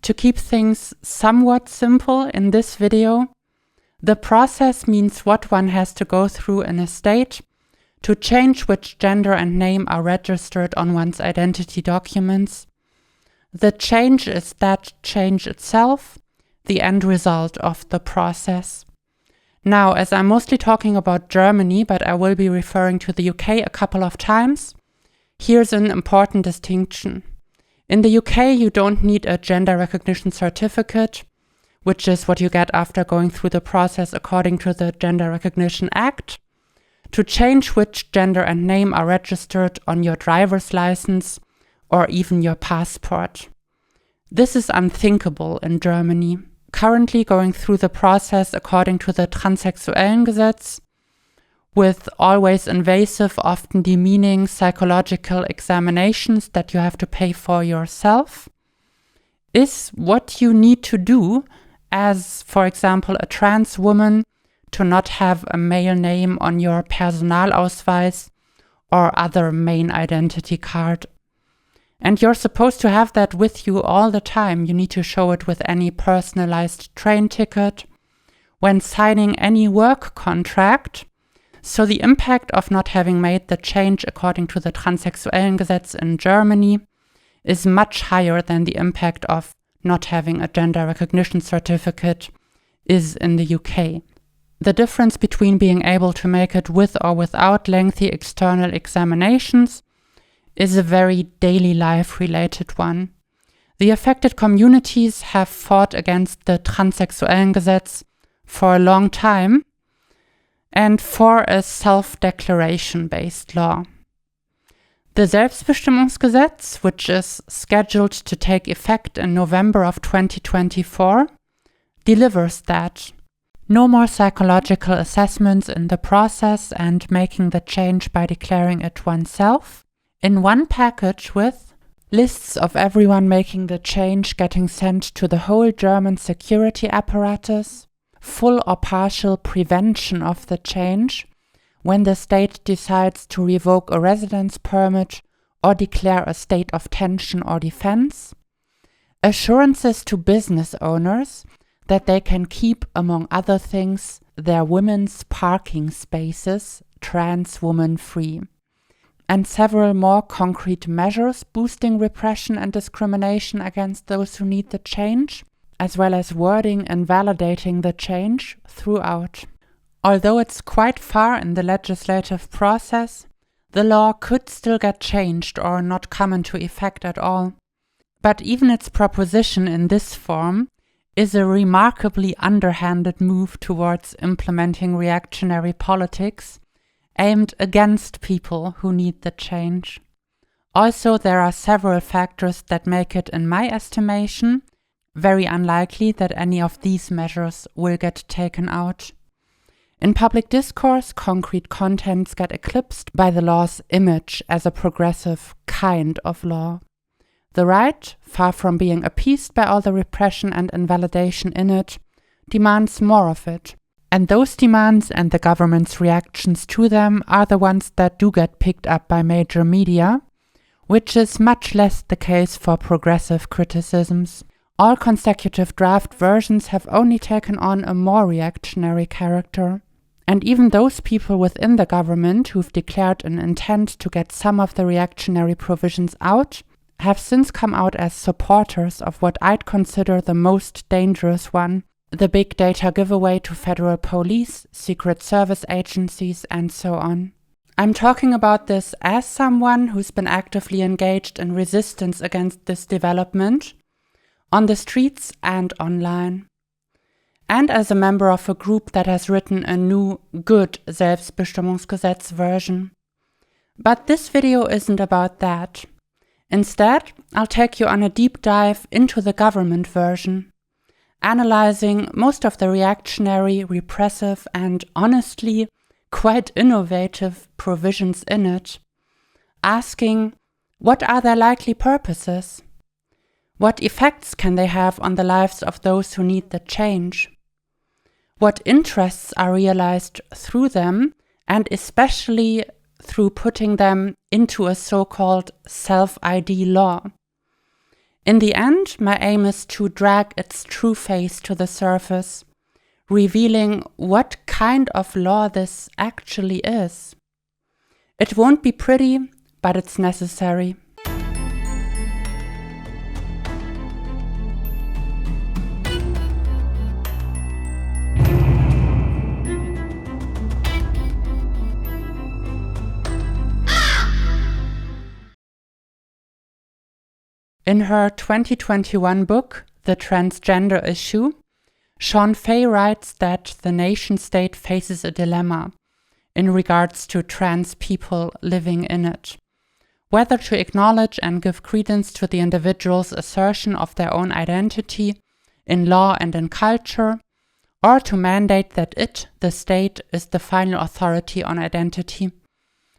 To keep things somewhat simple in this video, the process means what one has to go through in a state to change which gender and name are registered on one's identity documents. The change is that change itself, the end result of the process. Now, as I'm mostly talking about Germany, but I will be referring to the UK a couple of times, here's an important distinction. In the UK, you don't need a gender recognition certificate, which is what you get after going through the process according to the Gender Recognition Act, to change which gender and name are registered on your driver's license or even your passport. This is unthinkable in Germany. Currently going through the process according to the Gesetz, with always invasive, often demeaning psychological examinations that you have to pay for yourself, is what you need to do as, for example, a trans woman, to not have a male name on your Personalausweis or other main identity card. And you're supposed to have that with you all the time. You need to show it with any personalized train ticket, when signing any work contract. So the impact of not having made the change according to the Gesetz in Germany is much higher than the impact of not having a gender recognition certificate is in the UK. The difference between being able to make it with or without lengthy external examinations is a very daily life related one. The affected communities have fought against the Gesetz for a long time and for a self-declaration based law. The Selbstbestimmungsgesetz, which is scheduled to take effect in November of 2024, delivers that. No more psychological assessments in the process and making the change by declaring it oneself. In one package with lists of everyone making the change getting sent to the whole German security apparatus, full or partial prevention of the change, when the state decides to revoke a residence permit or declare a state of tension or defense, assurances to business owners that they can keep, among other things, their women's parking spaces trans woman free, and several more concrete measures boosting repression and discrimination against those who need the change, as well as wording invalidating the change throughout. Although it's quite far in the legislative process, the law could still get changed or not come into effect at all. But even its proposition in this form is a remarkably underhanded move towards implementing reactionary politics aimed against people who need the change. Also, there are several factors that make it, in my estimation, very unlikely that any of these measures will get taken out. In public discourse, concrete contents get eclipsed by the law's image as a progressive kind of law. The right, far from being appeased by all the repression and invalidation in it, demands more of it. And those demands and the government's reactions to them are the ones that do get picked up by major media, which is much less the case for progressive criticisms. All consecutive draft versions have only taken on a more reactionary character. And even those people within the government who've declared an intent to get some of the reactionary provisions out have since come out as supporters of what I'd consider the most dangerous one, the big data giveaway to federal police, secret service agencies, and so on. I'm talking about this as someone who's been actively engaged in resistance against this development, on the streets and online. And as a member of a group that has written a new, good Selbstbestimmungsgesetz version. But this video isn't about that. Instead, I'll take you on a deep dive into the government version, analyzing most of the reactionary, repressive, and honestly quite innovative provisions in it, asking, what are their likely purposes? What effects can they have on the lives of those who need the change? What interests are realized through them, and especially through putting them into a so-called self-ID law? In the end, my aim is to drag its true face to the surface, revealing what kind of law this actually is. It won't be pretty, but it's necessary. In her 2021 book, The Transgender Issue, Shawn Fay writes that the nation-state faces a dilemma in regards to trans people living in it. Whether to acknowledge and give credence to the individual's assertion of their own identity in law and in culture, or to mandate that it, the state, is the final authority on identity,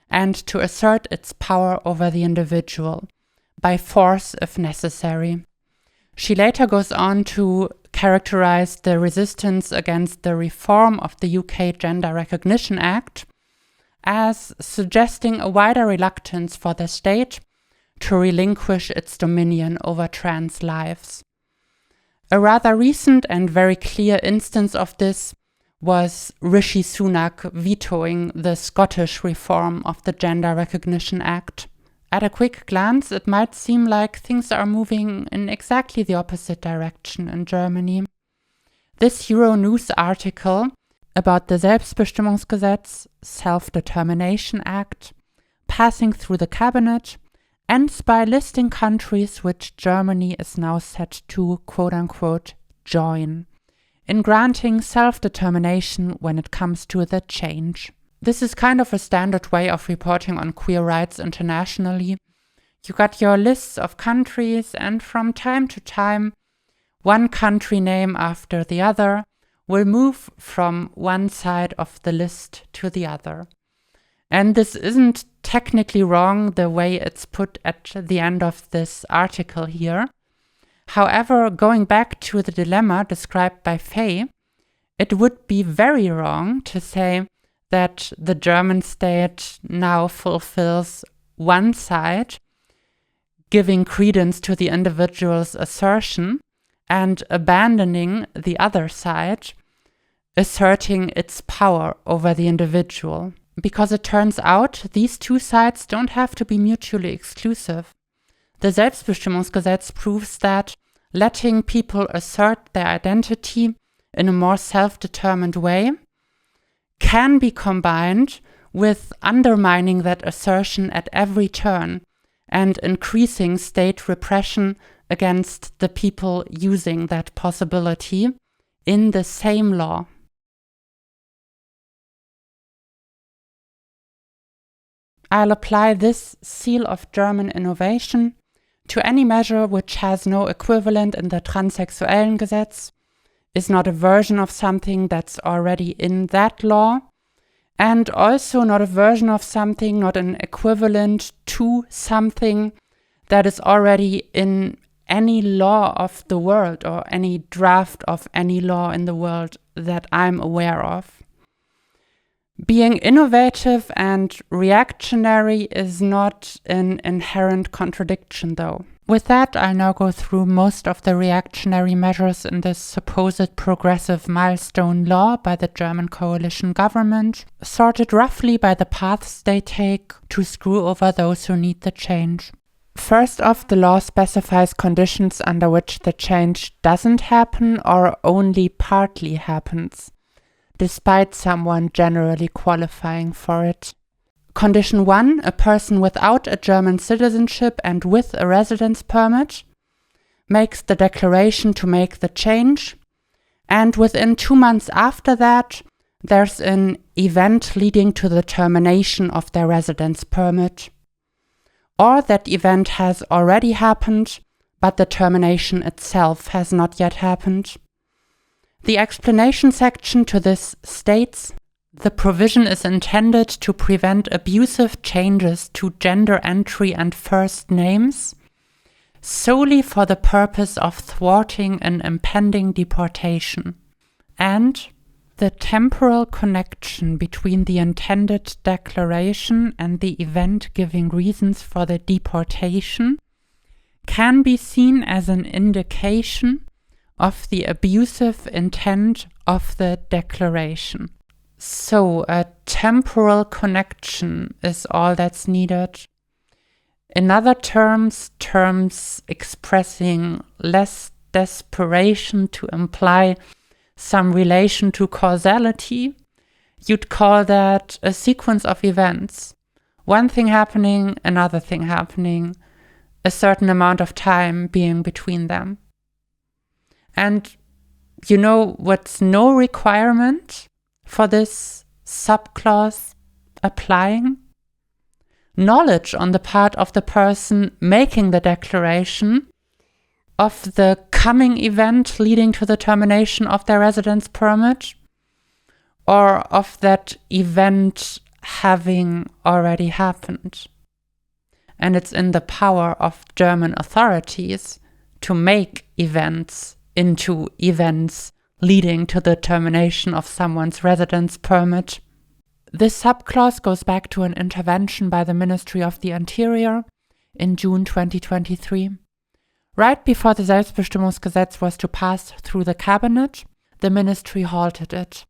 and to assert its power over the individual, by force if necessary. She later goes on to characterize the resistance against the reform of the UK Gender Recognition Act as suggesting a wider reluctance for the state to relinquish its dominion over trans lives. A rather recent and very clear instance of this was Rishi Sunak vetoing the Scottish reform of the Gender Recognition Act. At a quick glance, it might seem like things are moving in exactly the opposite direction in Germany. This Euronews article about the Selbstbestimmungsgesetz, Self-Determination Act, passing through the cabinet, ends by listing countries which Germany is now set to, quote-unquote, join, in granting self-determination when it comes to the change. This is kind of a standard way of reporting on queer rights internationally. You got your lists of countries, and from time to time, one country name after the other will move from one side of the list to the other. And this isn't technically wrong the way it's put at the end of this article here. However, going back to the dilemma described by Fay, it would be very wrong to say that the German state now fulfills one side, giving credence to the individual's assertion, and abandoning the other side, asserting its power over the individual. Because it turns out these two sides don't have to be mutually exclusive. The Selbstbestimmungsgesetz proves that letting people assert their identity in a more self-determined way can be combined with undermining that assertion at every turn and increasing state repression against the people using that possibility in the same law. I'll apply this seal of German innovation to any measure which has no equivalent in the Transsexuellengesetz, is not a version of something that's already in that law, and also not a version of something, not an equivalent to something that is already in any law of the world or any draft of any law in the world that I'm aware of. Being innovative and reactionary is not an inherent contradiction, though. With that, I'll now go through most of the reactionary measures in this supposed progressive milestone law by the German coalition government, sorted roughly by the paths they take to screw over those who need the change. First off, the law specifies conditions under which the change doesn't happen or only partly happens, despite someone generally qualifying for it. Condition 1, a person without a German citizenship and with a residence permit makes the declaration to make the change, and within 2 months after that, there's an event leading to the termination of their residence permit. Or that event has already happened, but the termination itself has not yet happened. The explanation section to this states, the provision is intended to prevent abusive changes to gender entry and first names, solely for the purpose of thwarting an impending deportation. And the temporal connection between the intended declaration and the event giving reasons for the deportation can be seen as an indication of the abusive intent of the declaration. So a temporal connection is all that's needed. In other terms expressing less desperation to imply some relation to causality, you'd call that a sequence of events. One thing happening, another thing happening, a certain amount of time being between them. And you know what's no requirement for this subclause applying? Knowledge on the part of the person making the declaration of the coming event leading to the termination of their residence permit, or of that event having already happened. And it's in the power of German authorities to make events into events leading to the termination of someone's residence permit. This subclause goes back to an intervention by the Ministry of the Interior in June 2023. Right before the Selbstbestimmungsgesetz was to pass through the cabinet, the ministry halted it.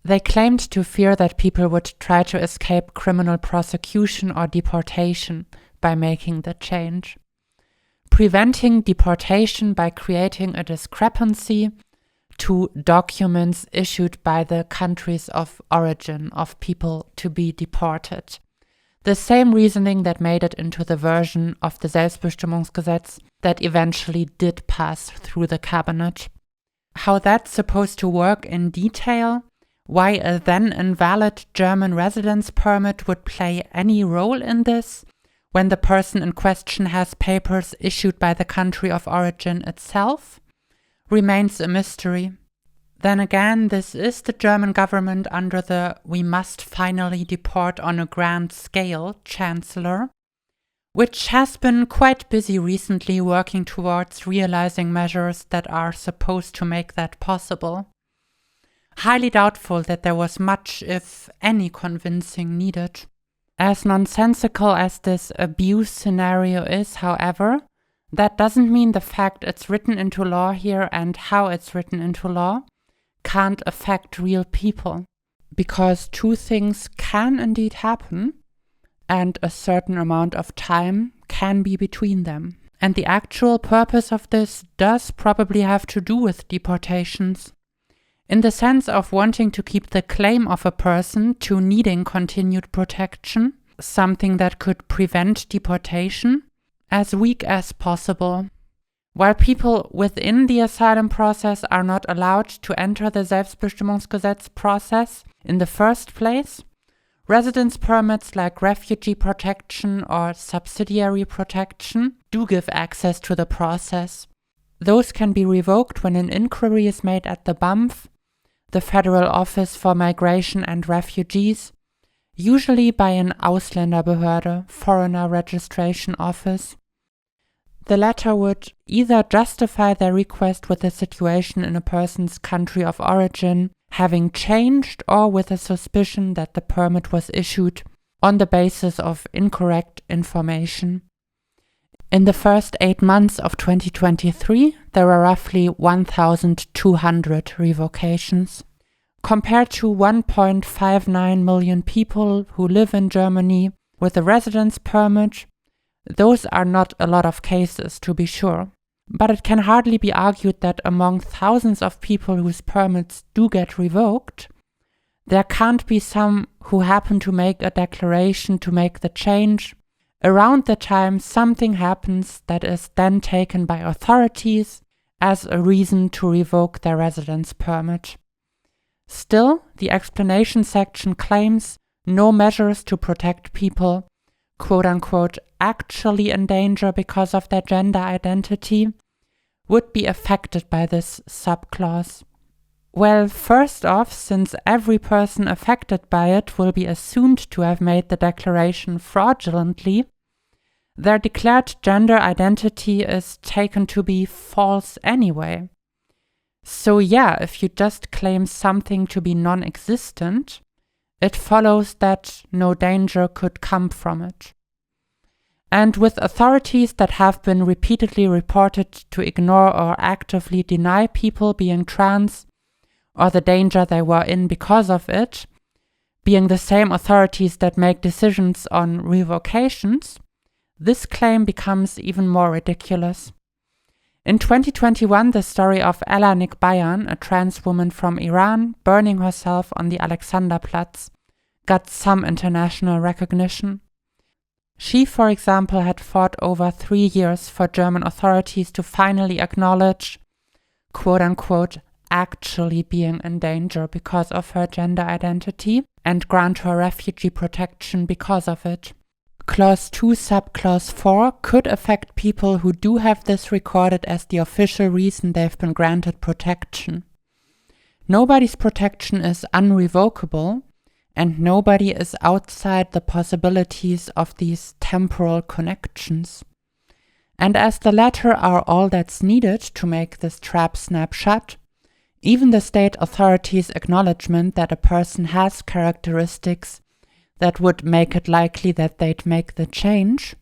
They claimed to fear that people would try to escape criminal prosecution or deportation by making the change. Preventing deportation by creating a discrepancy to documents issued by the countries of origin of people to be deported. The same reasoning that made it into the version of the Selbstbestimmungsgesetz that eventually did pass through the cabinet. How that's supposed to work in detail, why a then invalid German residence permit would play any role in this, when the person in question has papers issued by the country of origin itself, remains a mystery. Then again, this is the German government under the "we must finally deport on a grand scale" chancellor, which has been quite busy recently working towards realizing measures that are supposed to make that possible. Highly doubtful that there was much, if any, convincing needed. As nonsensical as this abuse scenario is, however, that doesn't mean the fact it's written into law here and how it's written into law can't affect real people. Because two things can indeed happen, and a certain amount of time can be between them. And the actual purpose of this does probably have to do with deportations, in the sense of wanting to keep the claim of a person to needing continued protection, something that could prevent deportation, as weak as possible. While people within the asylum process are not allowed to enter the Selbstbestimmungsgesetz process in the first place, residence permits like refugee protection or subsidiary protection do give access to the process. Those can be revoked when an inquiry is made at the BAMF, the Federal Office for Migration and Refugees, usually by an Ausländerbehörde, Foreigner Registration Office. The latter would either justify their request with the situation in a person's country of origin having changed, or with a suspicion that the permit was issued on the basis of incorrect information. In the first 8 months of 2023, there were roughly 1,200 revocations. Compared to 1.59 million people who live in Germany with a residence permit, those are not a lot of cases, to be sure. But it can hardly be argued that among thousands of people whose permits do get revoked, there can't be some who happen to make a declaration to make the change around the time something happens that is then taken by authorities as a reason to revoke their residence permit. Still, the explanation section claims no measures to protect people, quote-unquote, actually in danger because of their gender identity, would be affected by this subclause. Well, first off, since every person affected by it will be assumed to have made the declaration fraudulently, their declared gender identity is taken to be false anyway. So yeah, if you just claim something to be non-existent, it follows that no danger could come from it. And with authorities that have been repeatedly reported to ignore or actively deny people being trans or the danger they were in because of it, being the same authorities that make decisions on revocations, this claim becomes even more ridiculous. In 2021, the story of Ella Nikbayan, a trans woman from Iran, burning herself on the Alexanderplatz, got some international recognition. She, for example, had fought over 3 years for German authorities to finally acknowledge, quote-unquote, actually being in danger because of her gender identity and grant her refugee protection because of it. Clause 2, subclause 4 could affect people who do have this recorded as the official reason they've been granted protection. Nobody's protection is unrevocable, and nobody is outside the possibilities of these temporal connections. And as the latter are all that's needed to make this trap snap shut, even the state authorities' acknowledgement that a person has characteristics that would make it likely that they'd make the change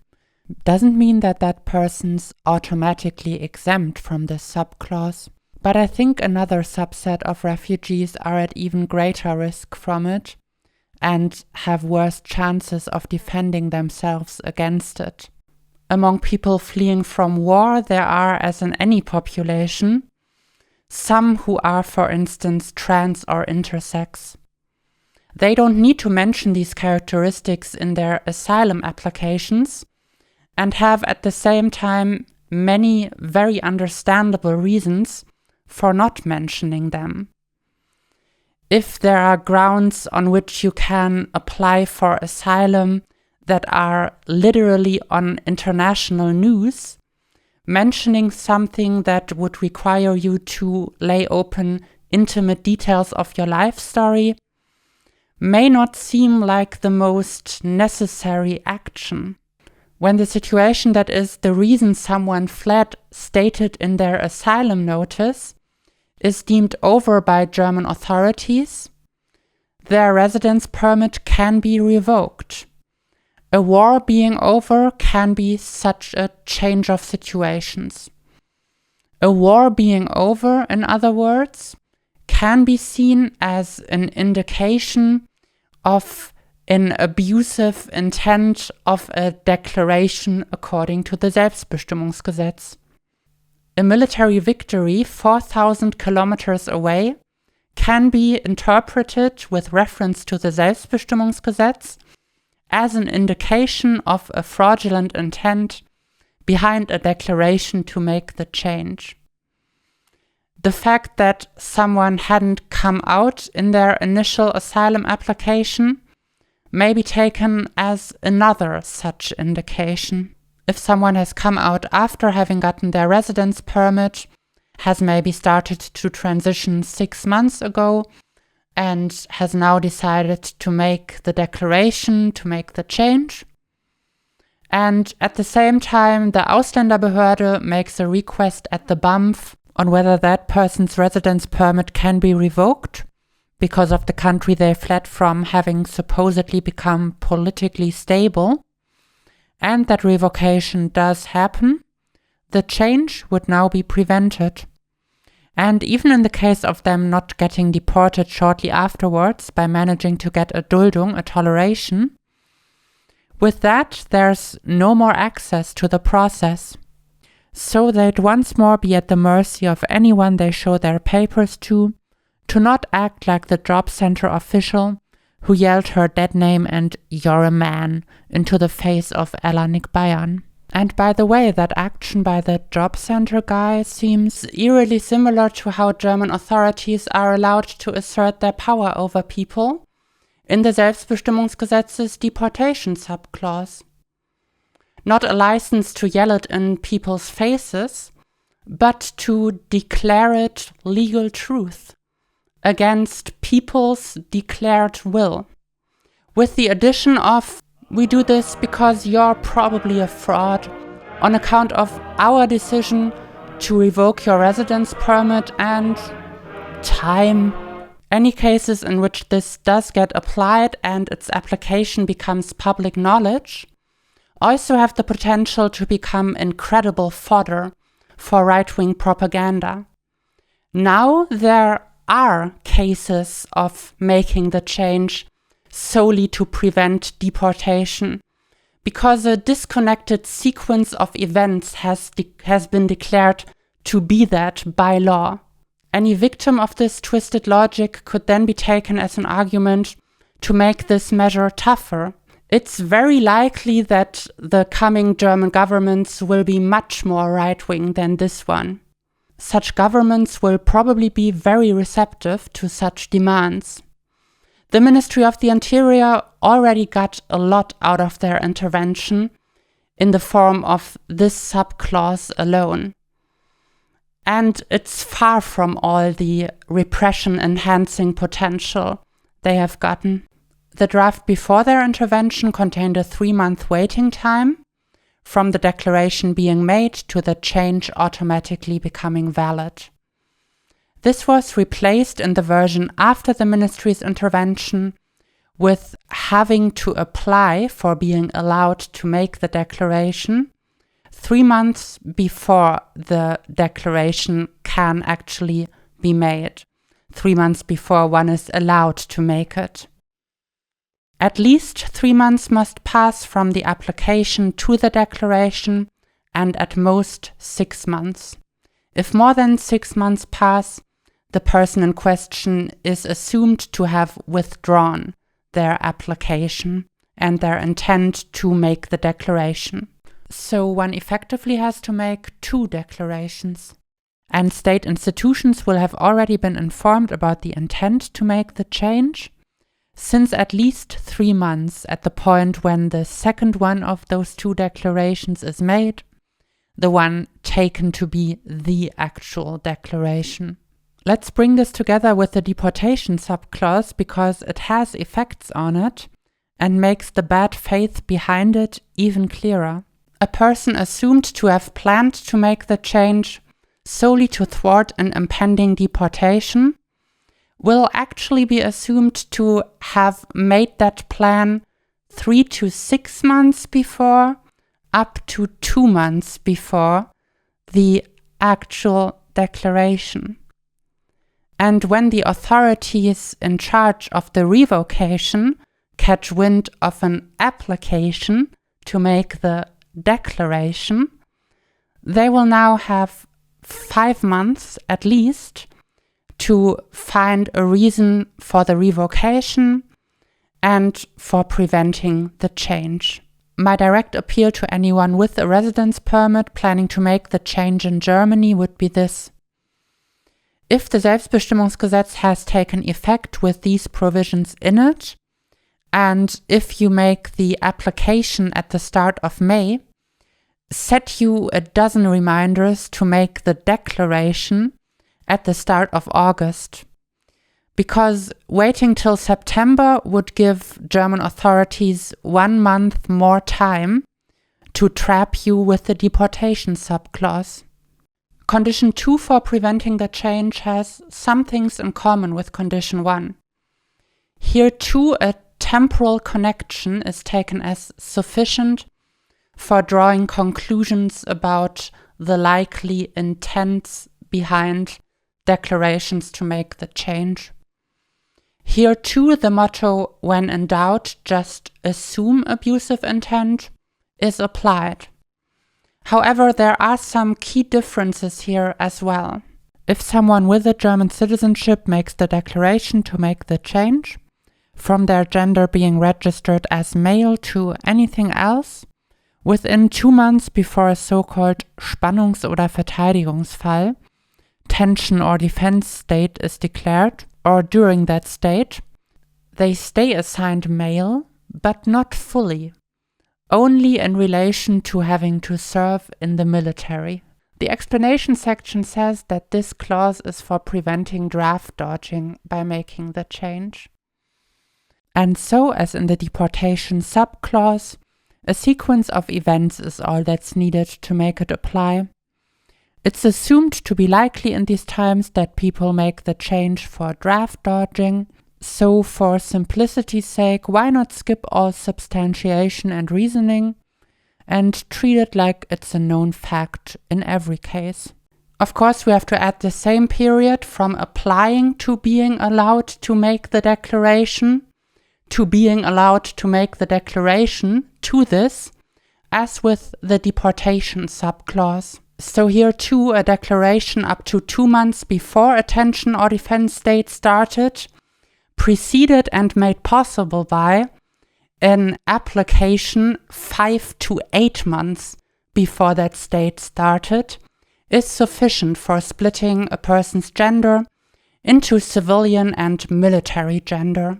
doesn't mean that that person's automatically exempt from this subclause. But I think another subset of refugees are at even greater risk from it and have worse chances of defending themselves against it. Among people fleeing from war, there are, as in any population, some who are, for instance, trans or intersex. They don't need to mention these characteristics in their asylum applications and have at the same time many very understandable reasons for not mentioning them. If there are grounds on which you can apply for asylum that are literally on international news, mentioning something that would require you to lay open intimate details of your life story may not seem like the most necessary action. When the situation that is the reason someone fled stated in their asylum notice is deemed over by German authorities, their residence permit can be revoked. A war being over can be such a change of situations. A war being over, in other words, can be seen as an indication of an abusive intent of a declaration according to the Selbstbestimmungsgesetz. A military victory 4,000 kilometers away can be interpreted with reference to the Selbstbestimmungsgesetz as an indication of a fraudulent intent behind a declaration to make the change. The fact that someone hadn't come out in their initial asylum application may be taken as another such indication. If someone has come out after having gotten their residence permit, has maybe started to transition 6 months ago, and has now decided to make the declaration, to make the change. And at the same time, the Ausländerbehörde makes a request at the BAMF on whether that person's residence permit can be revoked because of the country they fled from having supposedly become politically stable, and that revocation does happen, the change would now be prevented. And even in the case of them not getting deported shortly afterwards by managing to get a Duldung, a toleration, with that there's no more access to the process. So they'd once more be at the mercy of anyone they show their papers to not act like the job center official who yelled her dead name and "you're a man" into the face of Ella Nikbayan. And by the way, that action by the job center guy seems eerily similar to how German authorities are allowed to assert their power over people in the Selbstbestimmungsgesetz's deportation subclause. Not a license to yell it in people's faces, but to declare it legal truth against people's declared will, with the addition of, we do this because you're probably a fraud on account of our decision to revoke your residence permit and time. Any cases in which this does get applied and its application becomes public knowledge also have the potential to become incredible fodder for right-wing propaganda. Now there are cases of making the change solely to prevent deportation, because a disconnected sequence of events has been declared to be that by law. Any victim of this twisted logic could then be taken as an argument to make this measure tougher. It's very likely that the coming German governments will be much more right-wing than this one. Such governments will probably be very receptive to such demands. The Ministry of the Interior already got a lot out of their intervention in the form of this subclause alone. And it's far from all the repression-enhancing potential they have gotten. The draft before their intervention contained a 3-month waiting time from the declaration being made to the change automatically becoming valid. This was replaced in the version after the ministry's intervention with having to apply for being allowed to make the declaration 3 months before the declaration can actually be made, 3 months before one is allowed to make it. At least 3 months must pass from the application to the declaration, and at most 6 months. If more than 6 months pass, the person in question is assumed to have withdrawn their application and their intent to make the declaration. So one effectively has to make 2 declarations. And state institutions will have already been informed about the intent to make the change since at least 3 months at the point when the second one of those 2 declarations is made, the one taken to be the actual declaration. Let's bring this together with the deportation subclause because it has effects on it and makes the bad faith behind it even clearer. A person assumed to have planned to make the change solely to thwart an impending deportation will actually be assumed to have made that plan 3 to 6 months before, up to 2 months before the actual declaration. And when the authorities in charge of the revocation catch wind of an application to make the declaration, they will now have 5 months at least to find a reason for the revocation and for preventing the change. My direct appeal to anyone with a residence permit planning to make the change in Germany would be this. If the Selbstbestimmungsgesetz has taken effect with these provisions in it, and if you make the application at the start of May, set you a dozen reminders to make the declaration at the start of August. Because waiting till September would give German authorities 1 month more time to trap you with the deportation subclause. Condition 2 for preventing the change has some things in common with Condition 1. Here too, a temporal connection is taken as sufficient for drawing conclusions about the likely intents behind declarations to make the change. Here too, the motto, when in doubt, just assume abusive intent, is applied. However, there are some key differences here as well. If someone with a German citizenship makes the declaration to make the change, from their gender being registered as male to anything else, within 2 months before a so-called Spannungs- oder Verteidigungsfall, tension or defense state is declared, or during that state, they stay assigned male, but not fully, only in relation to having to serve in the military. The explanation section says that this clause is for preventing draft dodging by making the change. And so, as in the deportation subclause, a sequence of events is all that's needed to make it apply. It's assumed to be likely in these times that people make the change for draft dodging, so for simplicity's sake, why not skip all substantiation and reasoning and treat it like it's a known fact in every case. Of course, we have to add the same period from applying to being allowed to make the declaration to being allowed to make the declaration to this, as with the deportation subclause. So here too, a declaration up to 2 months before a tension or defense state started, preceded and made possible by an application 5 to 8 months before that state started, is sufficient for splitting a person's gender into civilian and military gender.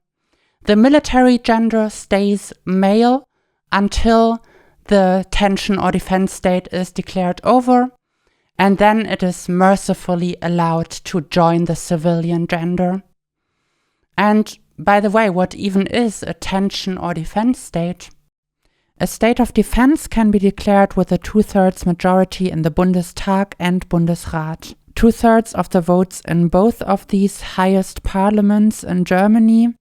The military gender stays male until the tension or defense state is declared over, and then it is mercifully allowed to join the civilian gender. And by the way, what even is a tension or defense state? A state of defense can be declared with a 2/3 majority in the Bundestag and Bundesrat. 2/3 of the votes in both of these highest parliaments in Germany,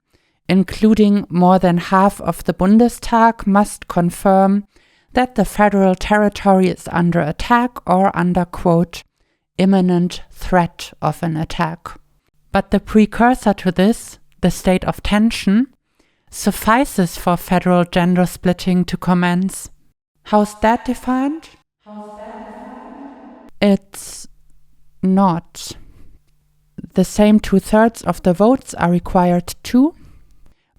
including more than half of the Bundestag, must confirm that the federal territory is under attack or under, quote, imminent threat of an attack. But the precursor to this, the state of tension, suffices for federal gender splitting to commence. How's that defined? It's not. The same 2/3 of the votes are required too,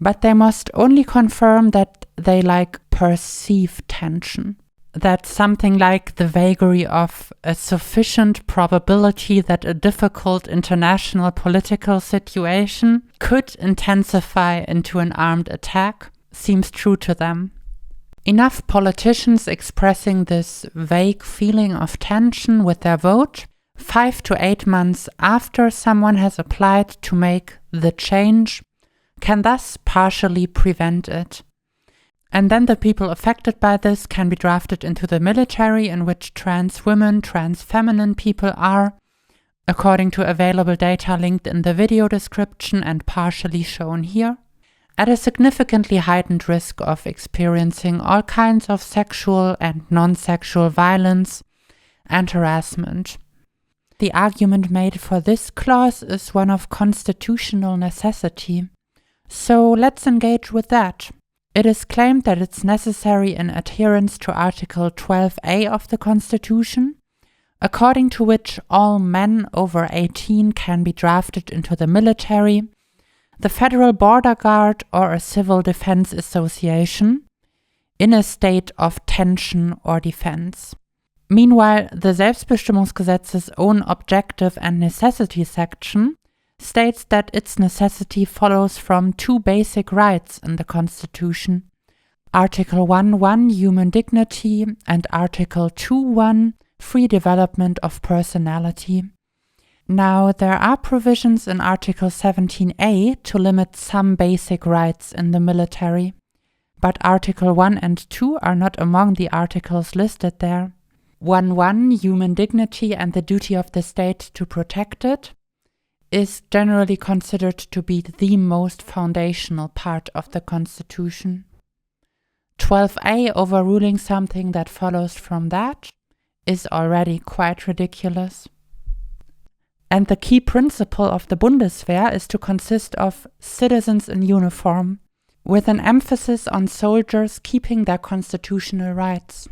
but they must only confirm that they perceive tension. That's something like the vagary of a sufficient probability that a difficult international political situation could intensify into an armed attack seems true to them. Enough politicians expressing this vague feeling of tension with their vote 5 to 8 months after someone has applied to make the change can thus partially prevent it. And then the people affected by this can be drafted into the military, in which trans women, trans feminine people are, according to available data linked in the video description and partially shown here, at a significantly heightened risk of experiencing all kinds of sexual and non-sexual violence and harassment. The argument made for this clause is one of constitutional necessity. So let's engage with that. It is claimed that it's necessary in adherence to Article 12a of the Constitution, according to which all men over 18 can be drafted into the military, the Federal Border Guard, or a civil defense association in a state of tension or defense. Meanwhile, the Selbstbestimmungsgesetz's own objective and necessity section states that its necessity follows from 2 basic rights in the Constitution, Article 1.1 human dignity and Article 2.1 free development of personality. Now, there are provisions in Article 17a to limit some basic rights in the military, but Article 1 and 2 are not among the articles listed there. 1.1 human dignity and the duty of the state to protect it is generally considered to be the most foundational part of the Constitution. 12a overruling something that follows from that is already quite ridiculous. And the key principle of the Bundeswehr is to consist of citizens in uniform, with an emphasis on soldiers keeping their constitutional rights.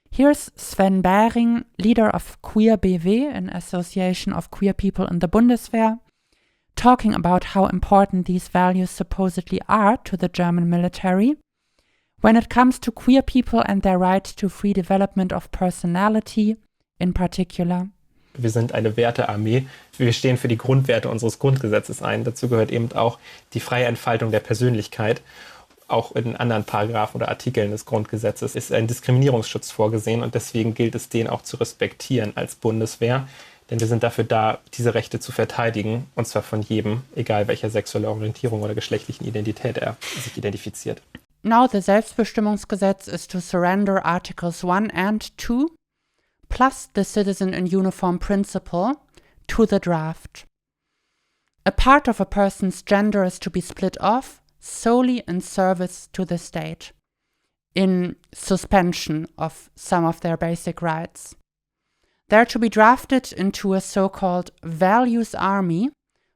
Here's Sven Bering, leader of Queer BW, an association of queer people in the Bundeswehr, talking about how important these values supposedly are to the German military when it comes to queer people and their right to free development of personality in particular. Wir sind eine Wertearmee. Wir stehen für die Grundwerte unseres Grundgesetzes ein. Dazu gehört eben auch die freie Entfaltung der Persönlichkeit. Auch in anderen Paragraphen oder Artikeln des Grundgesetzes ist ein Diskriminierungsschutz vorgesehen und deswegen gilt es, den auch zu respektieren als Bundeswehr. Denn wir sind dafür da, diese Rechte zu verteidigen, und zwar von jedem, egal welcher sexueller Orientierung oder geschlechtlichen Identität er sich identifiziert. Now the Selbstbestimmungsgesetz is to surrender Articles 1 and 2 plus the citizen in uniform principle to the draft. A part of a person's gender is to be split off solely in service to the state. in suspension of some of their basic rights. They're to be drafted into a so-called values army,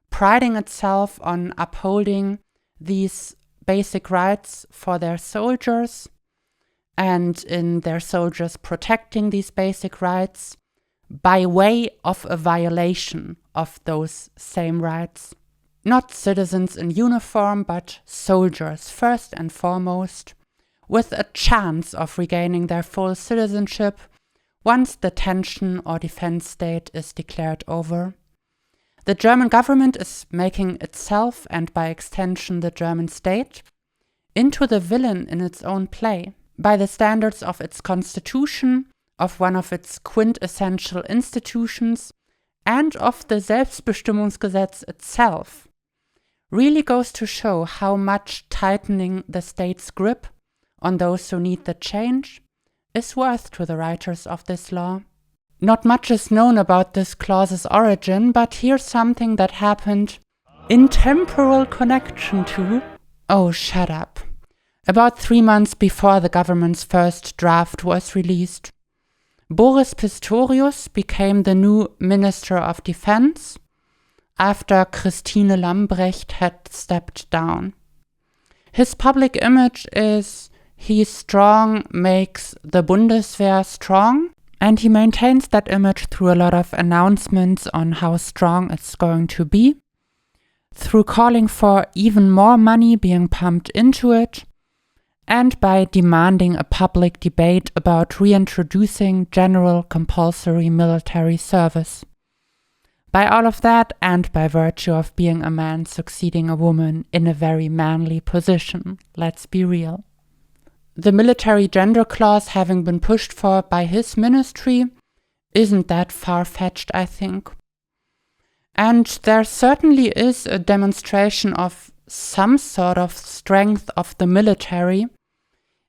priding itself on upholding these basic rights for their soldiers and in their soldiers protecting these basic rights by way of a violation of those same rights. Not citizens in uniform, but soldiers first and foremost, with a chance of regaining their full citizenship once the tension or defense state is declared over. The German government is making itself, and by extension the German state, into the villain in its own play, by the standards of its constitution, of one of its quintessential institutions, and of the Selbstbestimmungsgesetz itself, really goes to show how much tightening the state's grip on those who need the change is worth to the writers of this law. Not much is known about this clause's origin, but here's something that happened in temporal connection to... Oh, shut up. About 3 months before the government's first draft was released, Boris Pistorius became the new Minister of Defense after Christine Lambrecht had stepped down. His public image is he's strong, makes the Bundeswehr strong, and he maintains that image through a lot of announcements on how strong it's going to be, through calling for even more money being pumped into it, and by demanding a public debate about reintroducing general compulsory military service. By all of that, and by virtue of being a man succeeding a woman in a very manly position, let's be real. The military gender clause having been pushed for by his ministry isn't that far-fetched, I think. And there certainly is a demonstration of some sort of strength of the military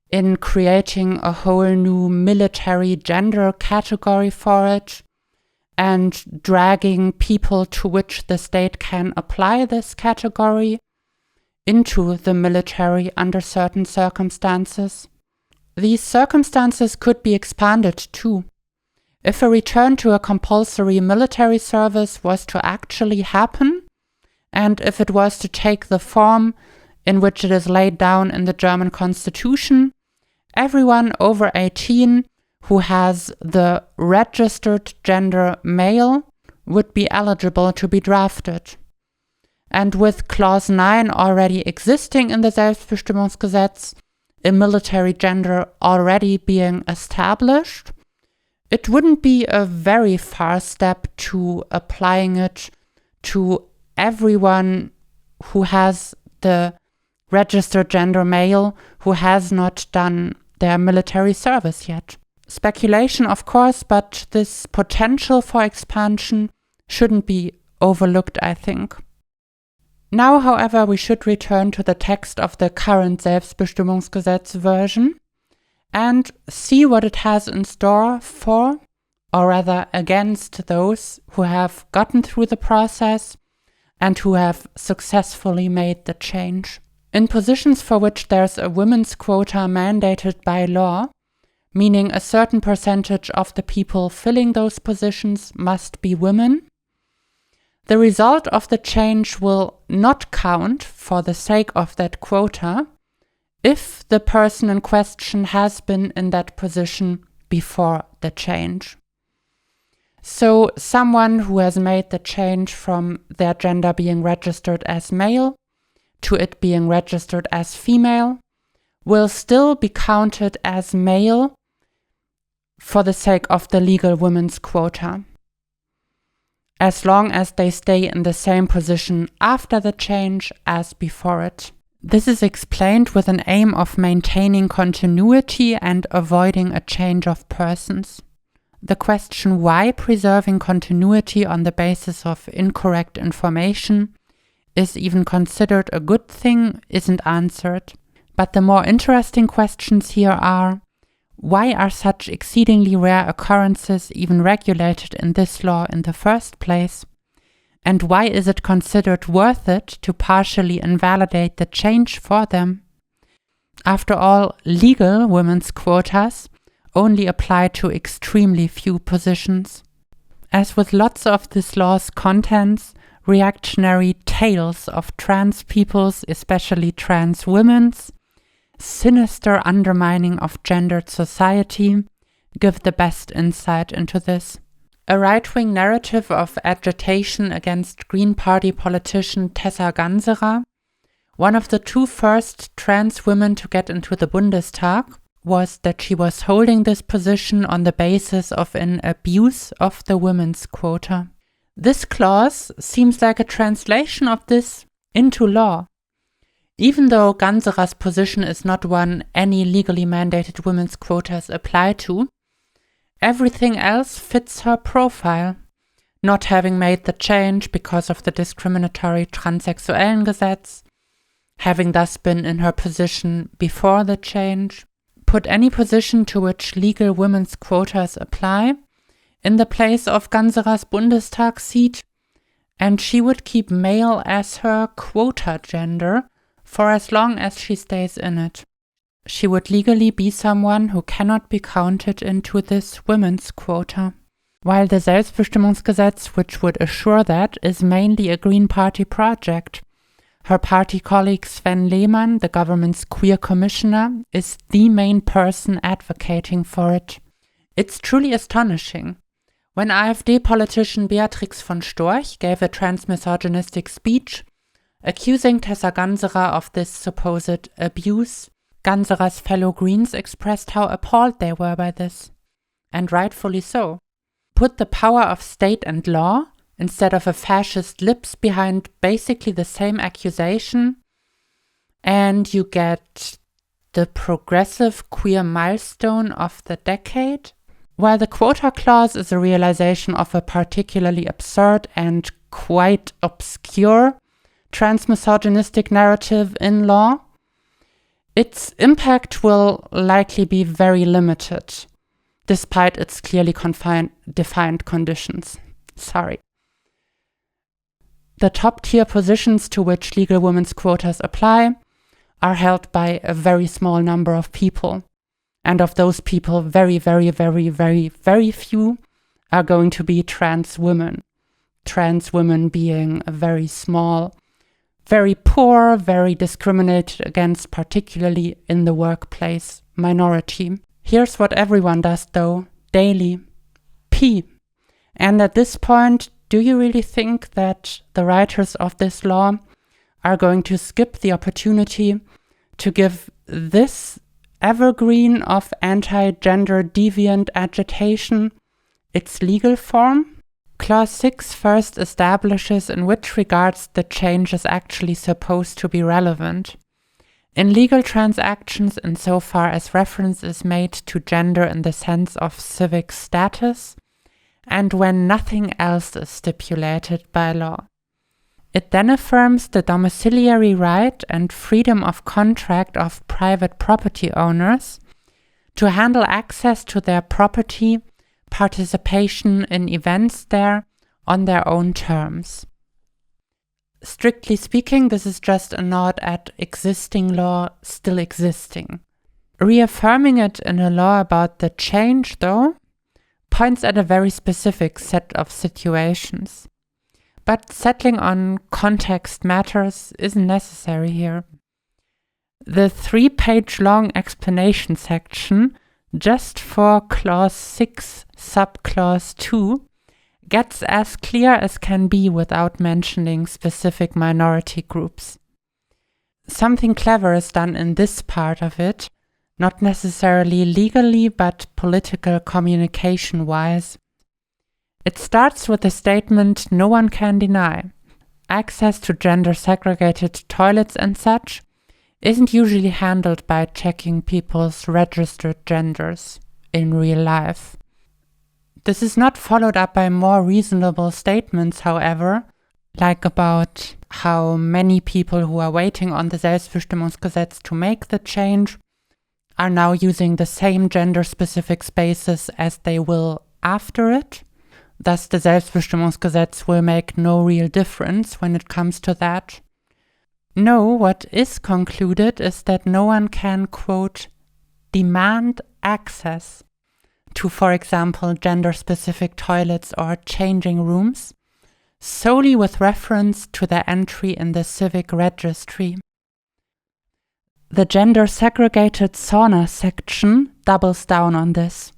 in creating a whole new military gender category for it and dragging people to which the state can apply this category into the military under certain circumstances. These circumstances could be expanded too. If a return to a compulsory military service was to actually happen, and if it was to take the form in which it is laid down in the German constitution, everyone over 18 who has the registered gender male would be eligible to be drafted. And with Clause 9 already existing in the Selbstbestimmungsgesetz, a military gender already being established, it wouldn't be a very far step to applying it to everyone who has the registered gender male who has not done their military service yet. Speculation, of course, but this potential for expansion shouldn't be overlooked, I think. Now, however, we should return to the text of the current Selbstbestimmungsgesetz version and see what it has in store for, or rather against, those who have gotten through the process and who have successfully made the change. In positions for which there's a women's quota mandated by law, meaning a certain percentage of the people filling those positions must be women, the result of the change will not count for the sake of that quota if the person in question has been in that position before the change. So someone who has made the change from their gender being registered as male to it being registered as female will still be counted as male for the sake of the legal women's quota, as long as they stay in the same position after the change as before it. This is explained with an aim of maintaining continuity and avoiding a change of persons. The question why preserving continuity on the basis of incorrect information is even considered a good thing isn't answered. But the more interesting questions here are: why are such exceedingly rare occurrences even regulated in this law in the first place? And why is it considered worth it to partially invalidate the change for them? After all, legal women's quotas only apply to extremely few positions. As with lots of this law's contents, reactionary tales of trans peoples, especially trans women's, sinister undermining of gendered society, give the best insight into this. A right-wing narrative of agitation against Green Party politician Tessa Ganserer, one of the two first trans women to get into the Bundestag, was that she was holding this position on the basis of an abuse of the women's quota. This clause seems like a translation of this into law. Even though Ganserer's position is not one any legally mandated women's quotas apply to, everything else fits her profile. Not having made the change because of the discriminatory Transsexuellengesetz, having thus been in her position before the change, put any position to which legal women's quotas apply in the place of Ganserer's Bundestag seat, and she would keep male as her quota gender for as long as she stays in it. She would legally be someone who cannot be counted into this women's quota. While the Selbstbestimmungsgesetz, which would assure that, is mainly a Green Party project, her party colleague Sven Lehmann, the government's queer commissioner, is the main person advocating for it. It's truly astonishing. When AfD politician Beatrix von Storch gave a transmisogynistic speech accusing Tessa Ganserer of this supposed abuse, Ganserer's fellow Greens expressed how appalled they were by this. And rightfully so. Put the power of state and law, instead of a fascist lips, behind basically the same accusation, and you get the progressive queer milestone of the decade. While the quota clause is a realization of a particularly absurd and quite obscure transmisogynistic narrative in law, its impact will likely be very limited, despite its clearly defined conditions. Sorry. The top-tier positions to which legal women's quotas apply are held by a very small number of people. And of those people, very, very, very, very, very few are going to be trans women. Trans women being a very small, very poor, very discriminated against, particularly in the workplace, minority. Here's what everyone does though, daily. Pee. And at this point, do you really think that the writers of this law are going to skip the opportunity to give this evergreen of anti-gender deviant agitation its legal form? Clause 6 first establishes in which regards the change is actually supposed to be relevant. In legal transactions, insofar as reference is made to gender in the sense of civic status, and when nothing else is stipulated by law. It then affirms the domiciliary right and freedom of contract of private property owners to handle access to their property, participation in events there on their own terms. Strictly speaking, this is just a nod at existing law still existing. Reaffirming it in a law about the change, though, points at a very specific set of situations. But settling on context matters isn't necessary here. The 3-page-long explanation section, just for clause 6, subclause 2, gets as clear as can be without mentioning specific minority groups. Something clever is done in this part of it, not necessarily legally, but political communication-wise. It starts with the statement no one can deny. Access to gender-segregated toilets and such isn't usually handled by checking people's registered genders in real life. This is not followed up by more reasonable statements, however, like about how many people who are waiting on the Selbstbestimmungsgesetz to make the change are now using the same gender-specific spaces as they will after it. Thus, the Selbstbestimmungsgesetz will make no real difference when it comes to that. No, what is concluded is that no one can, quote, demand access to, for example, gender-specific toilets or changing rooms, solely with reference to their entry in the civic registry. The gender-segregated sauna section doubles down on this.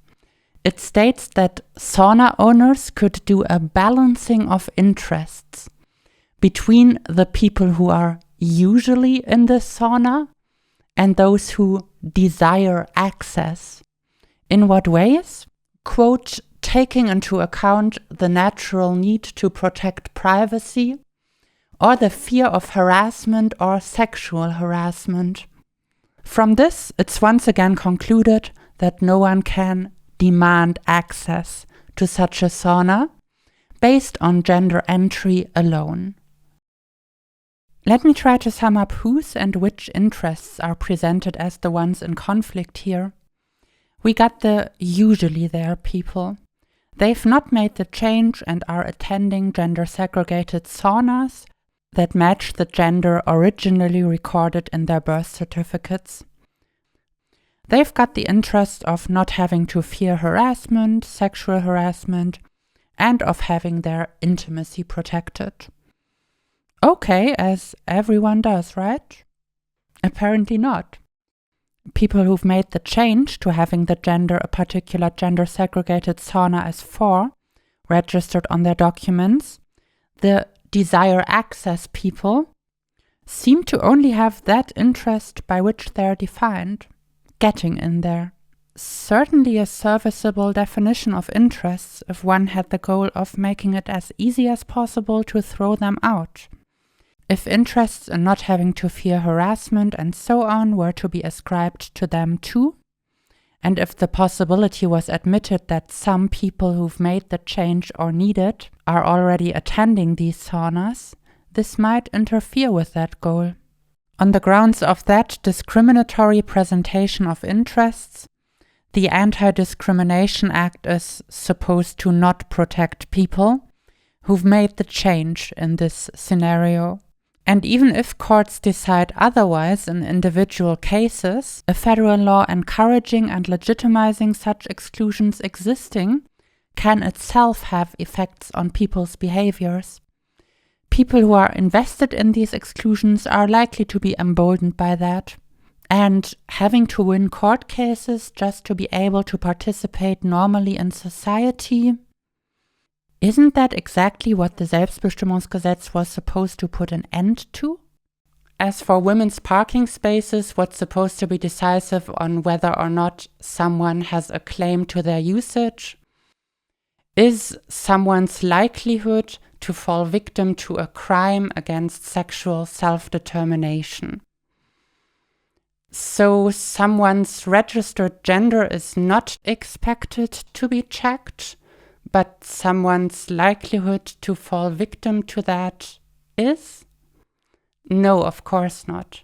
It states that sauna owners could do a balancing of interests between the people who are usually in the sauna and those who desire access. In what ways? Quote, taking into account the natural need to protect privacy or the fear of harassment or sexual harassment. From this, it's once again concluded that no one can demand access to such a sauna based on gender entry alone. Let me try to sum up whose and which interests are presented as the ones in conflict here. We got the usually there people. They've not made the change and are attending gender-segregated saunas that match the gender originally recorded in their birth certificates. They've got the interest of not having to fear harassment, sexual harassment, and of having their intimacy protected. Okay, as everyone does, right? Apparently not. People who've made the change to having the gender, a particular gender-segregated sauna as 4, registered on their documents, the desire access people, seem to only have that interest by which they're defined, getting in there. Certainly a serviceable definition of interests if one had the goal of making it as easy as possible to throw them out. If interests in not having to fear harassment and so on were to be ascribed to them too, and if the possibility was admitted that some people who've made the change or need it are already attending these saunas, this might interfere with that goal. On the grounds of that discriminatory presentation of interests, the Anti-Discrimination Act is supposed to not protect people who've made the change in this scenario. And even if courts decide otherwise in individual cases, a federal law encouraging and legitimizing such exclusions existing can itself have effects on people's behaviors. People who are invested in these exclusions are likely to be emboldened by that. And having to win court cases just to be able to participate normally in society, isn't that exactly what the Selbstbestimmungsgesetz was supposed to put an end to? As for women's parking spaces, what's supposed to be decisive on whether or not someone has a claim to their usage is someone's likelihood to fall victim to a crime against sexual self-determination. So someone's registered gender is not expected to be checked, but someone's likelihood to fall victim to that is? No, of course not.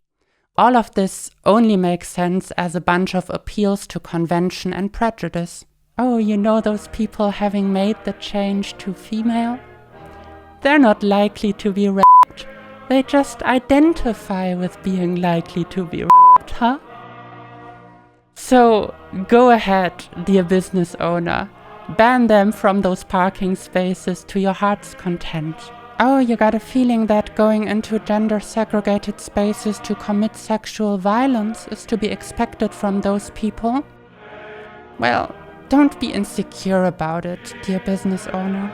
All of this only makes sense as a bunch of appeals to convention and prejudice. Oh, you know those people having made the change to female? They're not likely to be raped. They just identify with being likely to be raped, huh? So, go ahead, dear business owner. Ban them from those parking spaces to your heart's content. Oh, you got a feeling that going into gender-segregated spaces to commit sexual violence is to be expected from those people? Well, don't be insecure about it, dear business owner.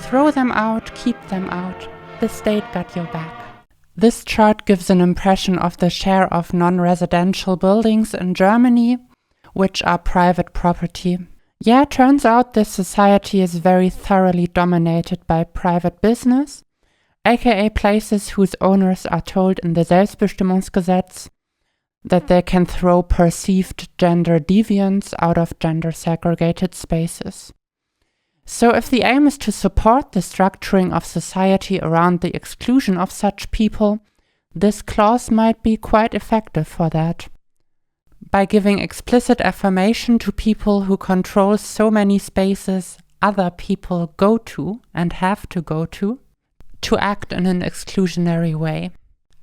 Throw them out, keep them out. The state got your back. This chart gives an impression of the share of non-residential buildings in Germany, which are private property. Yeah, turns out this society is very thoroughly dominated by private business, aka places whose owners are told in the Selbstbestimmungsgesetz that they can throw perceived gender deviance out of gender-segregated spaces. So if the aim is to support the structuring of society around the exclusion of such people, this clause might be quite effective for that. By giving explicit affirmation to people who control so many spaces other people go to and have to go to act in an exclusionary way.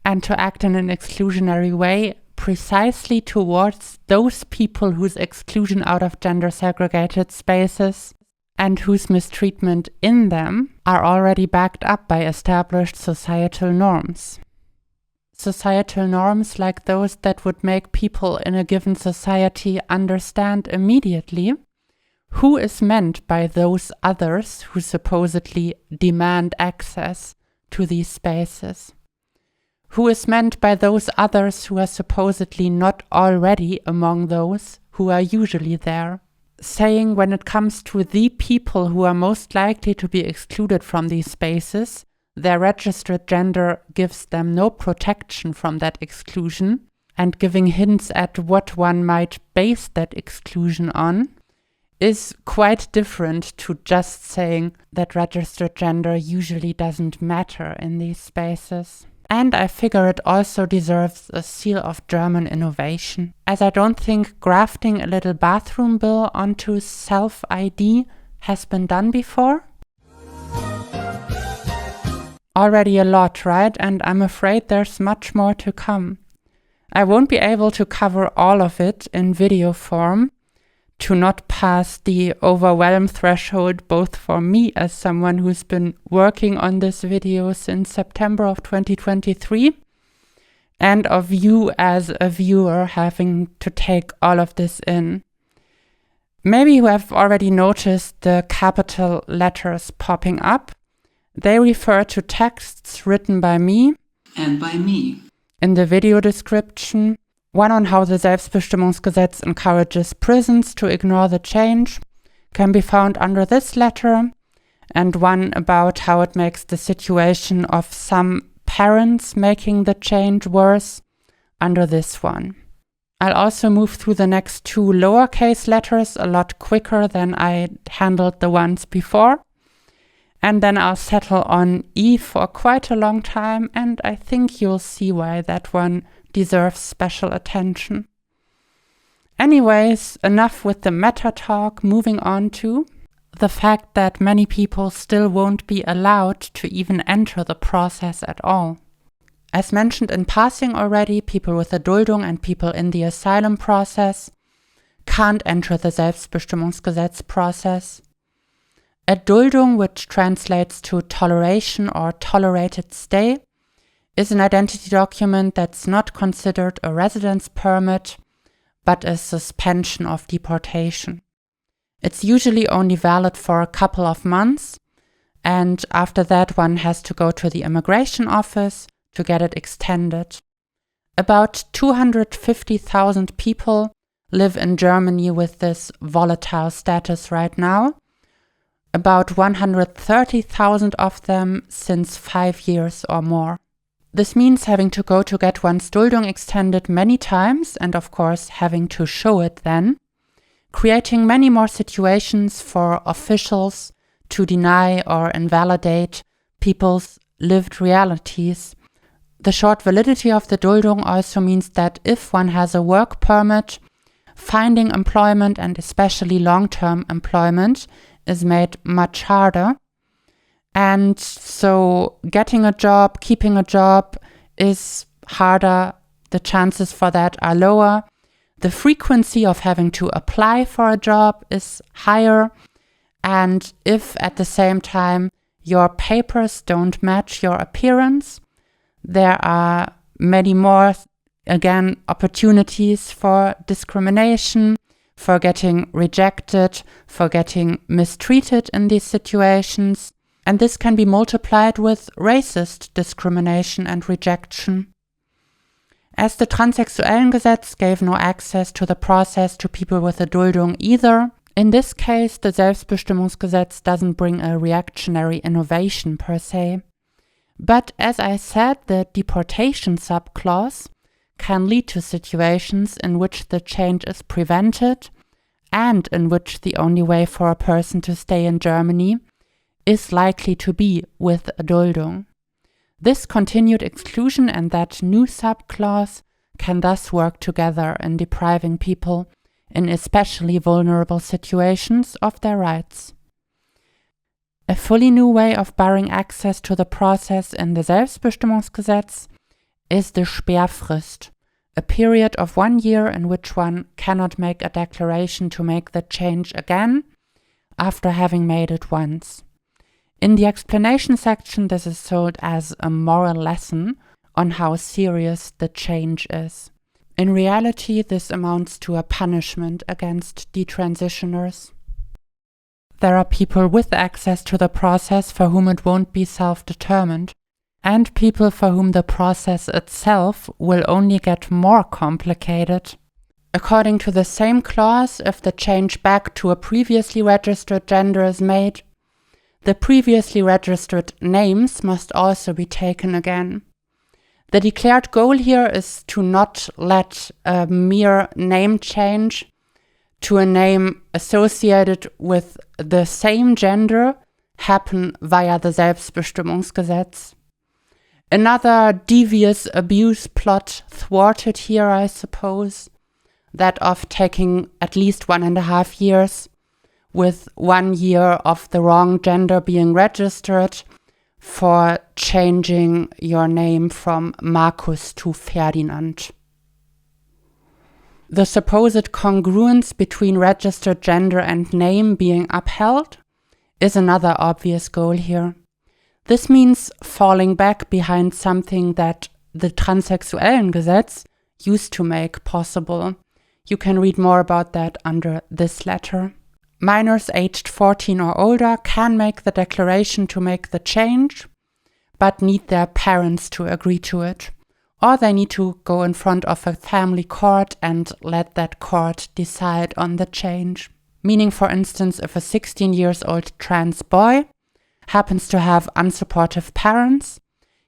and to act in an exclusionary way precisely towards those people whose exclusion out of gender-segregated spaces and whose mistreatment in them are already backed up by established societal norms. Societal norms like those that would make people in a given society understand immediately who is meant by those others who supposedly demand access to these spaces. Who is meant by those others who are supposedly not already among those who are usually there. Saying when it comes to the people who are most likely to be excluded from these spaces, their registered gender gives them no protection from that exclusion, and giving hints at what one might base that exclusion on is quite different to just saying that registered gender usually doesn't matter in these spaces. And I figure it also deserves a seal of German innovation, as I don't think grafting a little bathroom bill onto self-ID has been done before. Already a lot, right? And I'm afraid there's much more to come. I won't be able to cover all of it in video form, to not pass the overwhelm threshold both for me as someone who's been working on this video since September of 2023 and of you as a viewer having to take all of this in. Maybe you have already noticed the capital letters popping up. They refer to texts written by me and by me in the video description. One on how the Selbstbestimmungsgesetz encourages prisons to ignore the change can be found under this letter, and one about how it makes the situation of some parents making the change worse under this one. I'll also move through the next two lowercase letters a lot quicker than I handled the ones before, and then I'll settle on E for quite a long time, and I think you'll see why that one deserves special attention. Anyways, enough with the meta talk, moving on to the fact that many people still won't be allowed to even enter the process at all. As mentioned in passing already, people with a Duldung and people in the asylum process can't enter the Selbstbestimmungsgesetz process. A Duldung, which translates to toleration or tolerated stay, is an identity document that's not considered a residence permit, but a suspension of deportation. It's usually only valid for a couple of months, and after that one has to go to the immigration office to get it extended. About 250,000 people live in Germany with this volatile status right now, about 130,000 of them since 5 years or more. This means having to go to get one's Duldung extended many times and of course having to show it then, creating many more situations for officials to deny or invalidate people's lived realities. The short validity of the Duldung also means that if one has a work permit, finding employment and especially long-term employment is made much harder. And so getting a job, keeping a job is harder. The chances for that are lower. The frequency of having to apply for a job is higher. And if at the same time your papers don't match your appearance, there are many more, again, opportunities for discrimination, for getting rejected, for getting mistreated in these situations. And this can be multiplied with racist discrimination and rejection. As the Transsexuellengesetz gave no access to the process to people with a Duldung either, in this case the Selbstbestimmungsgesetz doesn't bring a reactionary innovation per se. But as I said, the deportation subclause can lead to situations in which the change is prevented and in which the only way for a person to stay in Germany is likely to be with a Duldung. This continued exclusion and that new subclause can thus work together in depriving people in especially vulnerable situations of their rights. A fully new way of barring access to the process in the Selbstbestimmungsgesetz is the Sperrfrist, a period of 1 year in which one cannot make a declaration to make the change again after having made it once. In the explanation section, this is sold as a moral lesson on how serious the change is. In reality, this amounts to a punishment against detransitioners. There are people with access to the process for whom it won't be self-determined, and people for whom the process itself will only get more complicated. According to the same clause, if the change back to a previously registered gender is made, the previously registered names must also be taken again. The declared goal here is to not let a mere name change to a name associated with the same gender happen via the Selbstbestimmungsgesetz. Another devious abuse plot thwarted here, I suppose, that of taking at least 1.5 years, with 1 year of the wrong gender being registered, for changing your name from Markus to Ferdinand. The supposed congruence between registered gender and name being upheld is another obvious goal here. This means falling back behind something that the Transsexuellengesetz used to make possible. You can read more about that under this letter. Minors aged 14 or older can make the declaration to make the change, but need their parents to agree to it. Or they need to go in front of a family court and let that court decide on the change. Meaning, for instance, if a 16-year-old trans boy happens to have unsupportive parents,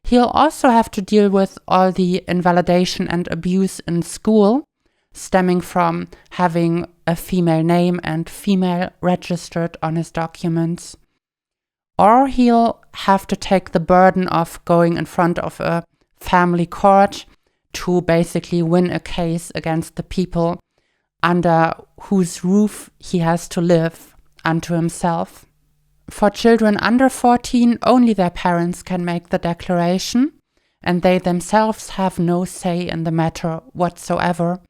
he'll also have to deal with all the invalidation and abuse in school stemming from having a female name and female registered on his documents. Or he'll have to take the burden of going in front of a family court to basically win a case against the people under whose roof he has to live unto himself. For children under 14, only their parents can make the declaration, and they themselves have no say in the matter whatsoever.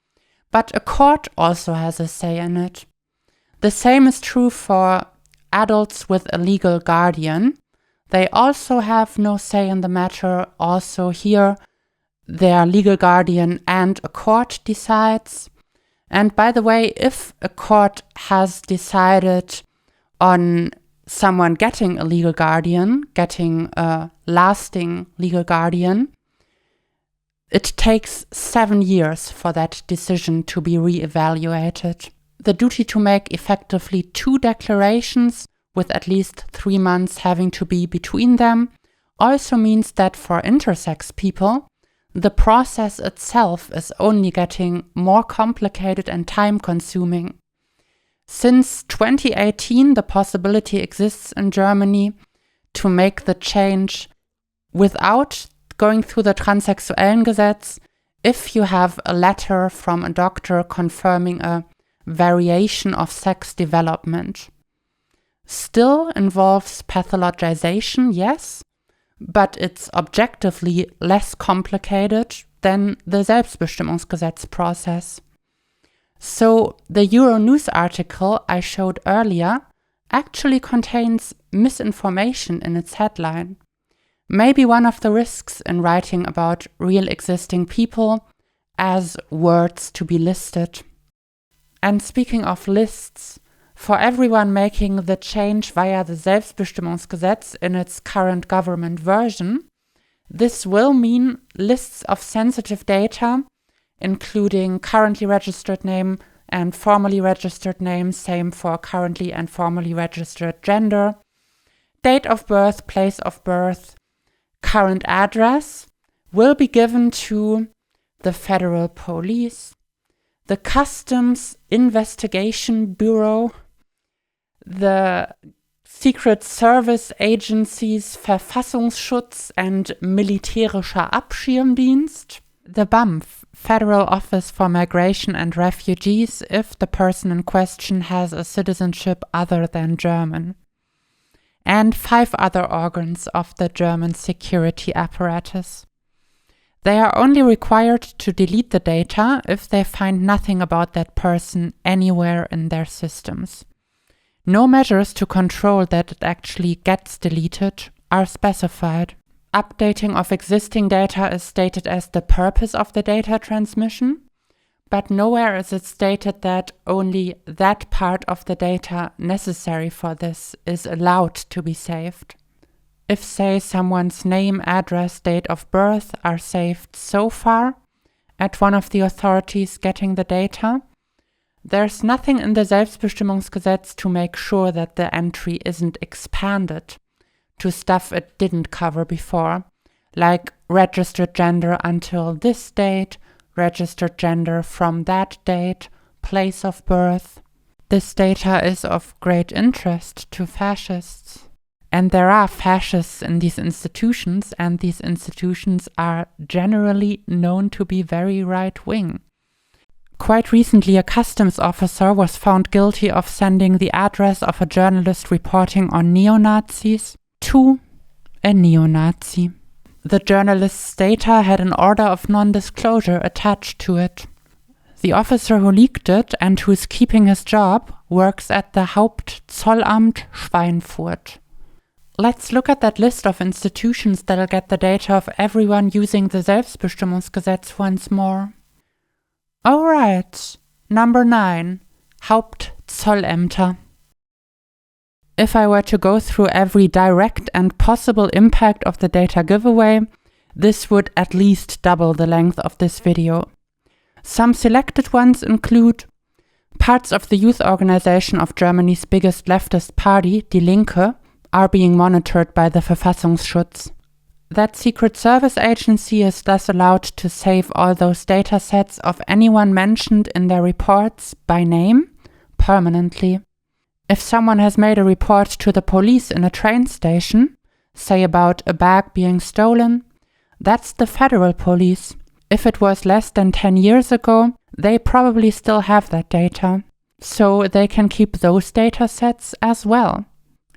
But a court also has a say in it. The same is true for adults with a legal guardian. They also have no say in the matter. Also here, their legal guardian and a court decides. And by the way, if a court has decided on someone getting a legal guardian, getting a lasting legal guardian, it takes 7 years for that decision to be re-evaluated. The duty to make effectively 2 declarations with at least 3 months having to be between them also means that for intersex people, the process itself is only getting more complicated and time-consuming. Since 2018, the possibility exists in Germany to make the change without going through the Transsexuellengesetz if you have a letter from a doctor confirming a variation of sex development. Still involves pathologization, yes, but it's objectively less complicated than the Selbstbestimmungsgesetz process. So the Euronews article I showed earlier actually contains misinformation in its headline. Maybe one of the risks in writing about real existing people as words to be listed. And speaking of lists, for everyone making the change via the Selbstbestimmungsgesetz in its current government version, this will mean lists of sensitive data, including currently registered name and formerly registered name, same for currently and formerly registered gender, date of birth, place of birth, current address, will be given to the Federal Police, the Customs Investigation Bureau, the Secret Service Agencies Verfassungsschutz and Militärischer Abschirmdienst, the BAMF, Federal Office for Migration and Refugees, if the person in question has a citizenship other than German, and 5 other organs of the German security apparatus. They are only required to delete the data if they find nothing about that person anywhere in their systems. No measures to control that it actually gets deleted are specified. Updating of existing data is stated as the purpose of the data transmission, but nowhere is it stated that only that part of the data necessary for this is allowed to be saved. If, say, someone's name, address, date of birth are saved so far at one of the authorities getting the data, there's nothing in the Selbstbestimmungsgesetz to make sure that the entry isn't expanded to stuff it didn't cover before, like registered gender until this date, registered gender from that date, place of birth. This data is of great interest to fascists. And there are fascists in these institutions, and these institutions are generally known to be very right-wing. Quite recently, a customs officer was found guilty of sending the address of a journalist reporting on neo-Nazis to a neo-Nazi. The journalist's data had an order of non-disclosure attached to it. The officer who leaked it and who is keeping his job works at the Hauptzollamt Schweinfurt. Let's look at that list of institutions that'll get the data of everyone using the Selbstbestimmungsgesetz once more. Alright, number 9, Hauptzollämter. If I were to go through every direct and possible impact of the data giveaway, this would at least double the length of this video. Some selected ones include parts of the youth organization of Germany's biggest leftist party, Die Linke, are being monitored by the Verfassungsschutz. That secret service agency is thus allowed to save all those datasets of anyone mentioned in their reports by name permanently. If someone has made a report to the police in a train station, say about a bag being stolen, that's the federal police. If it was less than 10 years ago, they probably still have that data, so they can keep those datasets as well.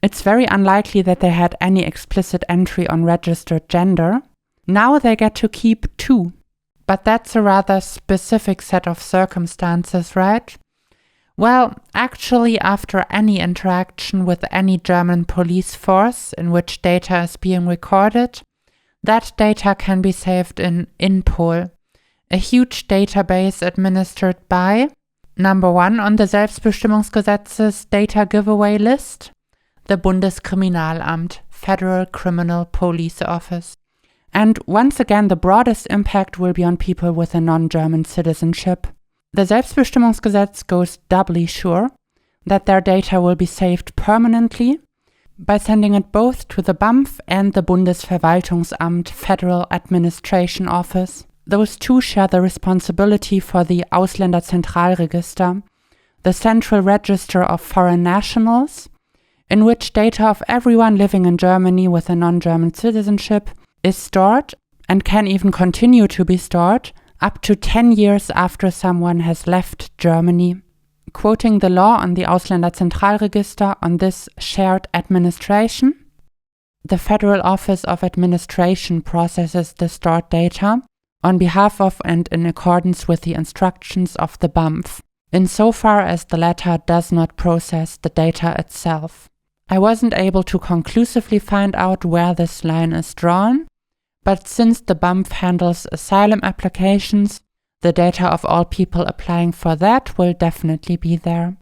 It's very unlikely that they had any explicit entry on registered gender. Now they get to keep 2. But that's a rather specific set of circumstances, right? Well, actually, after any interaction with any German police force in which data is being recorded, that data can be saved in Inpol, a huge database administered by, number 1 on the Selbstbestimmungsgesetz's data giveaway list, the Bundeskriminalamt, Federal Criminal Police Office. And once again, the broadest impact will be on people with a non-German citizenship. The Selbstbestimmungsgesetz goes doubly sure that their data will be saved permanently by sending it both to the BAMF and the Bundesverwaltungsamt Federal Administration Office. Those two share the responsibility for the Ausländerzentralregister, the central register of foreign nationals, in which data of everyone living in Germany with a non-German citizenship is stored and can even continue to be stored up to 10 years after someone has left Germany. Quoting the law on the Ausländerzentralregister on this shared administration, the Federal Office of Administration processes the stored data on behalf of and in accordance with the instructions of the BAMF, insofar as the latter does not process the data itself. I wasn't able to conclusively find out where this line is drawn, but since the BAMF handles asylum applications, the data of all people applying for that will definitely be there.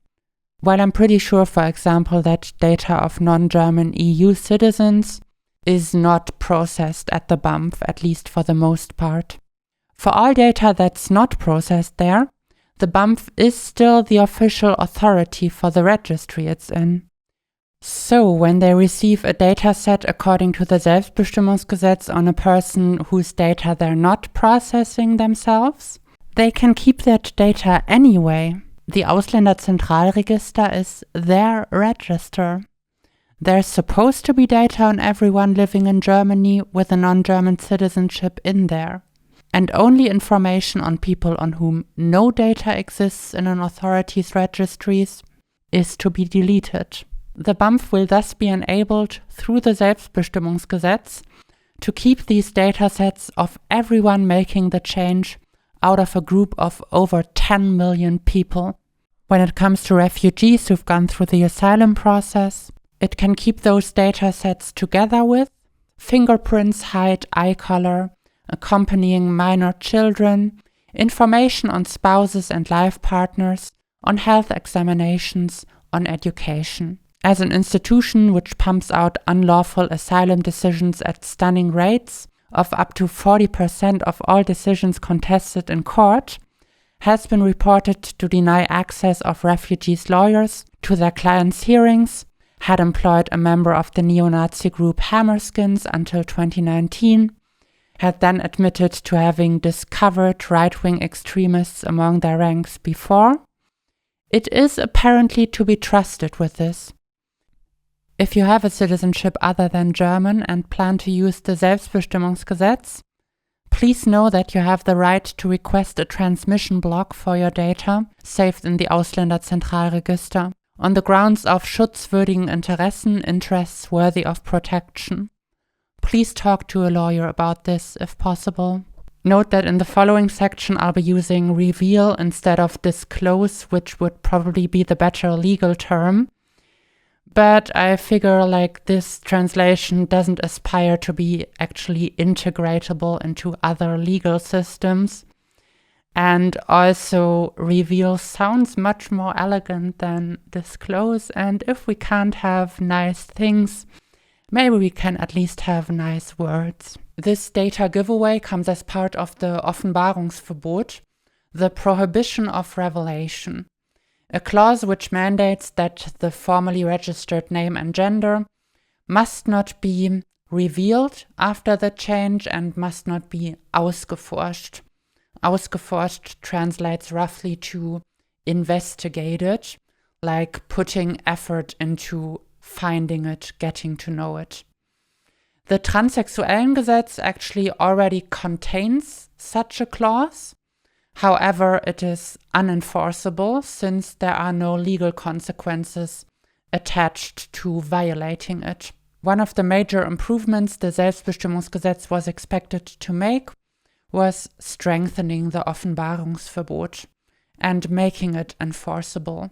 While I'm pretty sure, for example, that data of non-German EU citizens is not processed at the BAMF, at least for the most part. For all data that's not processed there, the BAMF is still the official authority for the registry it's in. So, when they receive a dataset according to the Selbstbestimmungsgesetz on a person whose data they're not processing themselves, they can keep that data anyway. The Ausländerzentralregister is their register. There's supposed to be data on everyone living in Germany with a non-German citizenship in there, and only information on people on whom no data exists in an authority's registries is to be deleted. The BAMF will thus be enabled through the Selbstbestimmungsgesetz to keep these datasets of everyone making the change out of a group of over 10 million people. When it comes to refugees who've gone through the asylum process, it can keep those datasets together with fingerprints, height, eye color, accompanying minor children, information on spouses and life partners, on health examinations, on education. As an institution which pumps out unlawful asylum decisions at stunning rates of up to 40% of all decisions contested in court, has been reported to deny access of refugees' lawyers to their clients' hearings, had employed a member of the neo-Nazi group Hammerskins until 2019, had then admitted to having discovered right-wing extremists among their ranks before. It is apparently to be trusted with this. If you have a citizenship other than German and plan to use the Selbstbestimmungsgesetz, please know that you have the right to request a transmission block for your data saved in the Ausländerzentralregister on the grounds of schutzwürdigen Interessen, interests worthy of protection. Please talk to a lawyer about this if possible. Note that in the following section I'll be using reveal instead of disclose, which would probably be the better legal term. But I figure like this translation doesn't aspire to be actually integratable into other legal systems. And also reveal sounds much more elegant than disclose. And if we can't have nice things, maybe we can at least have nice words. This data giveaway comes as part of the Offenbarungsverbot, the prohibition of revelation, a clause which mandates that the formally registered name and gender must not be revealed after the change and must not be ausgeforscht. Ausgeforscht translates roughly to investigated, like putting effort into finding it, getting to know it. The Transsexuellengesetz actually already contains such a clause. However, it is unenforceable since there are no legal consequences attached to violating it. One of the major improvements the Selbstbestimmungsgesetz was expected to make was strengthening the Offenbarungsverbot and making it enforceable.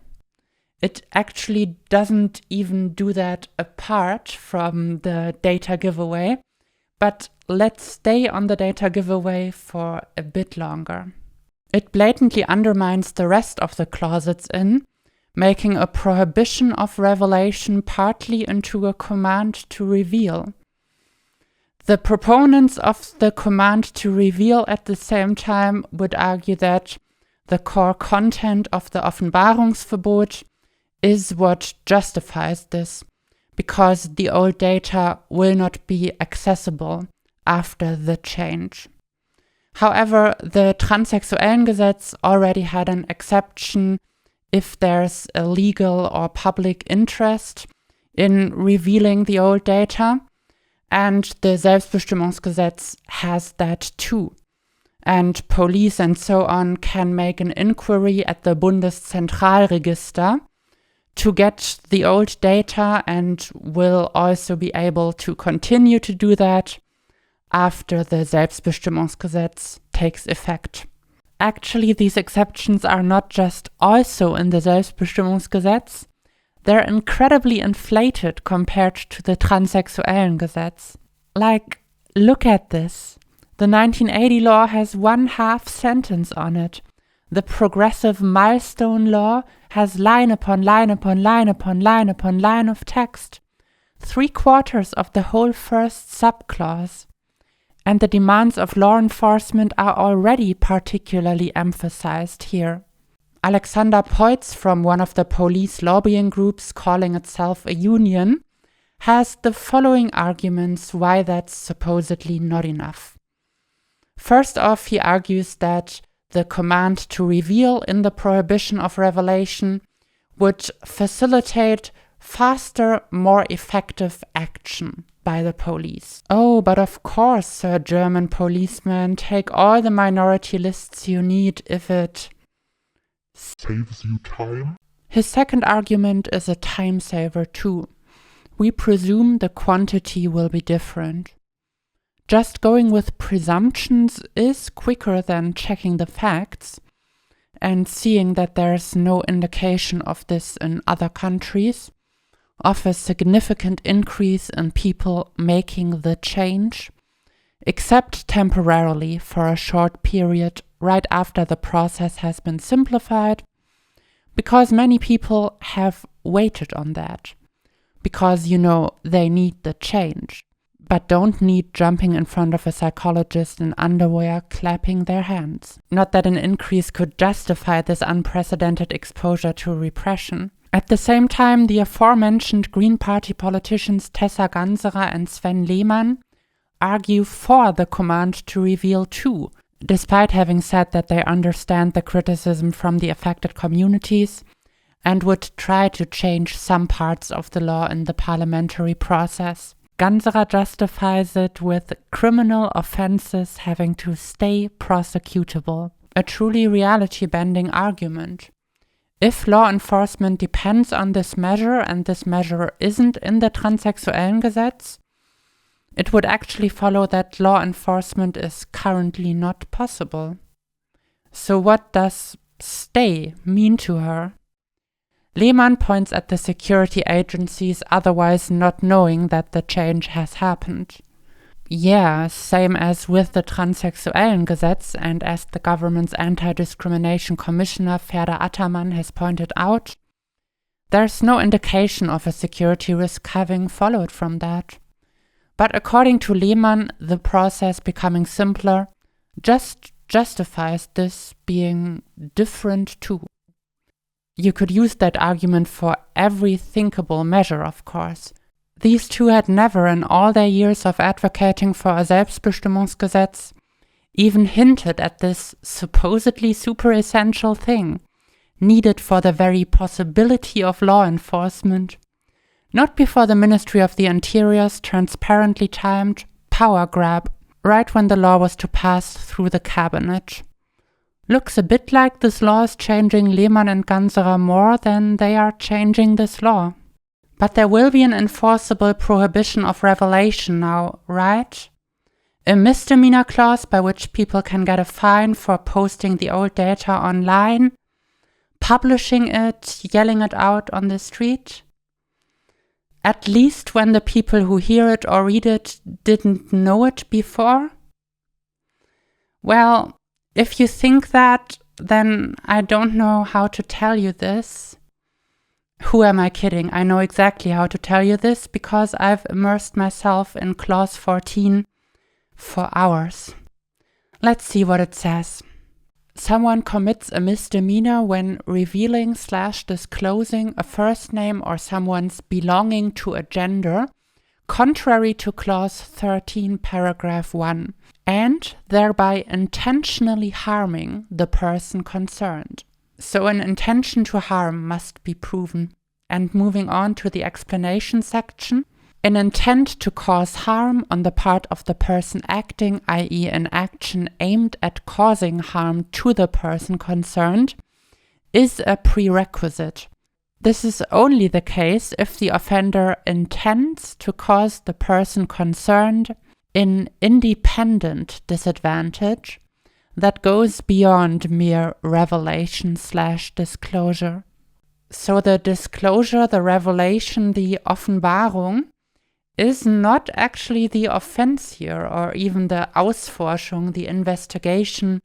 It actually doesn't even do that apart from the data giveaway, but let's stay on the data giveaway for a bit longer. It blatantly undermines the rest of the clause it's in, making a prohibition of revelation partly into a command to reveal. The proponents of the command to reveal at the same time would argue that the core content of the Offenbarungsverbot is what justifies this, because the old data will not be accessible after the change. However, the Transsexuellengesetz already had an exception if there's a legal or public interest in revealing the old data, and the Selbstbestimmungsgesetz has that too. And police and so on can make an inquiry at the Bundeszentralregister to get the old data and will also be able to continue to do that after the Selbstbestimmungsgesetz takes effect. Actually, these exceptions are not just also in the Selbstbestimmungsgesetz, they're incredibly inflated compared to the Transsexuellengesetz. Like, look at this. The 1980 law has one half sentence on it. The progressive milestone law has line upon line upon line upon line upon line of text. 3/4 of the whole first subclause. And the demands of law enforcement are already particularly emphasized here. Alexander Peutz, from one of the police lobbying groups calling itself a union, has the following arguments why that's supposedly not enough. First off, he argues that the command to reveal in the prohibition of revelation would facilitate faster, more effective action by the police. Oh, but of course, Sir German policeman, take all the minority lists you need if it saves you time. His second argument is a time saver too. We presume the quantity will be different. just going with presumptions is quicker than checking the facts and seeing that there's no indication of this in other countries, of a significant increase in people making the change, except temporarily for a short period right after the process has been simplified, because many people have waited on that, because, they need the change, but don't need jumping in front of a psychologist in underwear clapping their hands. Not that an increase could justify this unprecedented exposure to repression. At the same time, the aforementioned Green Party politicians Tessa Ganserer and Sven Lehmann argue for the command to reveal too, despite having said that they understand the criticism from the affected communities and would try to change some parts of the law in the parliamentary process. Ganserer justifies it with criminal offenses having to stay prosecutable, a truly reality-bending argument. If law enforcement depends on this measure and this measure isn't in the Transsexuellengesetz, it would actually follow that law enforcement is currently not possible. So what does stay mean to her? Lehmann points at the security agencies otherwise not knowing that the change has happened. Yeah, same as with the Transsexuellengesetz, and as the government's anti-discrimination commissioner Ferda Ataman has pointed out, there's no indication of a security risk having followed from that. But according to Lehmann, the process becoming simpler just justifies this being different too. You could use that argument for every thinkable measure, of course. These two had never, in all their years of advocating for a Selbstbestimmungsgesetz, even hinted at this supposedly super essential thing, needed for the very possibility of law enforcement. Not before the Ministry of the Interior's transparently timed power grab, right when the law was to pass through the cabinet. Looks a bit like this law is changing Lehmann and Ganserer more than they are changing this law. But there will be an enforceable prohibition of revelation now, right? A misdemeanor clause by which people can get a fine for posting the old data online, publishing it, yelling it out on the street. At least when the people who hear it or read it didn't know it before? Well, if you think that, then I don't know how to tell you this. Who am I kidding? I know exactly how to tell you this because I've immersed myself in clause 14 for hours. Let's see what it says. Someone commits a misdemeanor when revealing/disclosing a first name or someone's belonging to a gender, contrary to clause 13, paragraph 1, and thereby intentionally harming the person concerned. So an intention to harm must be proven. And moving on to the explanation section, an intent to cause harm on the part of the person acting, i.e. an action aimed at causing harm to the person concerned, is a prerequisite. This is only the case if the offender intends to cause the person concerned an independent disadvantage that goes beyond mere revelation/disclosure. So the disclosure, the revelation, the Offenbarung is not actually the offense here, or even the Ausforschung, the investigation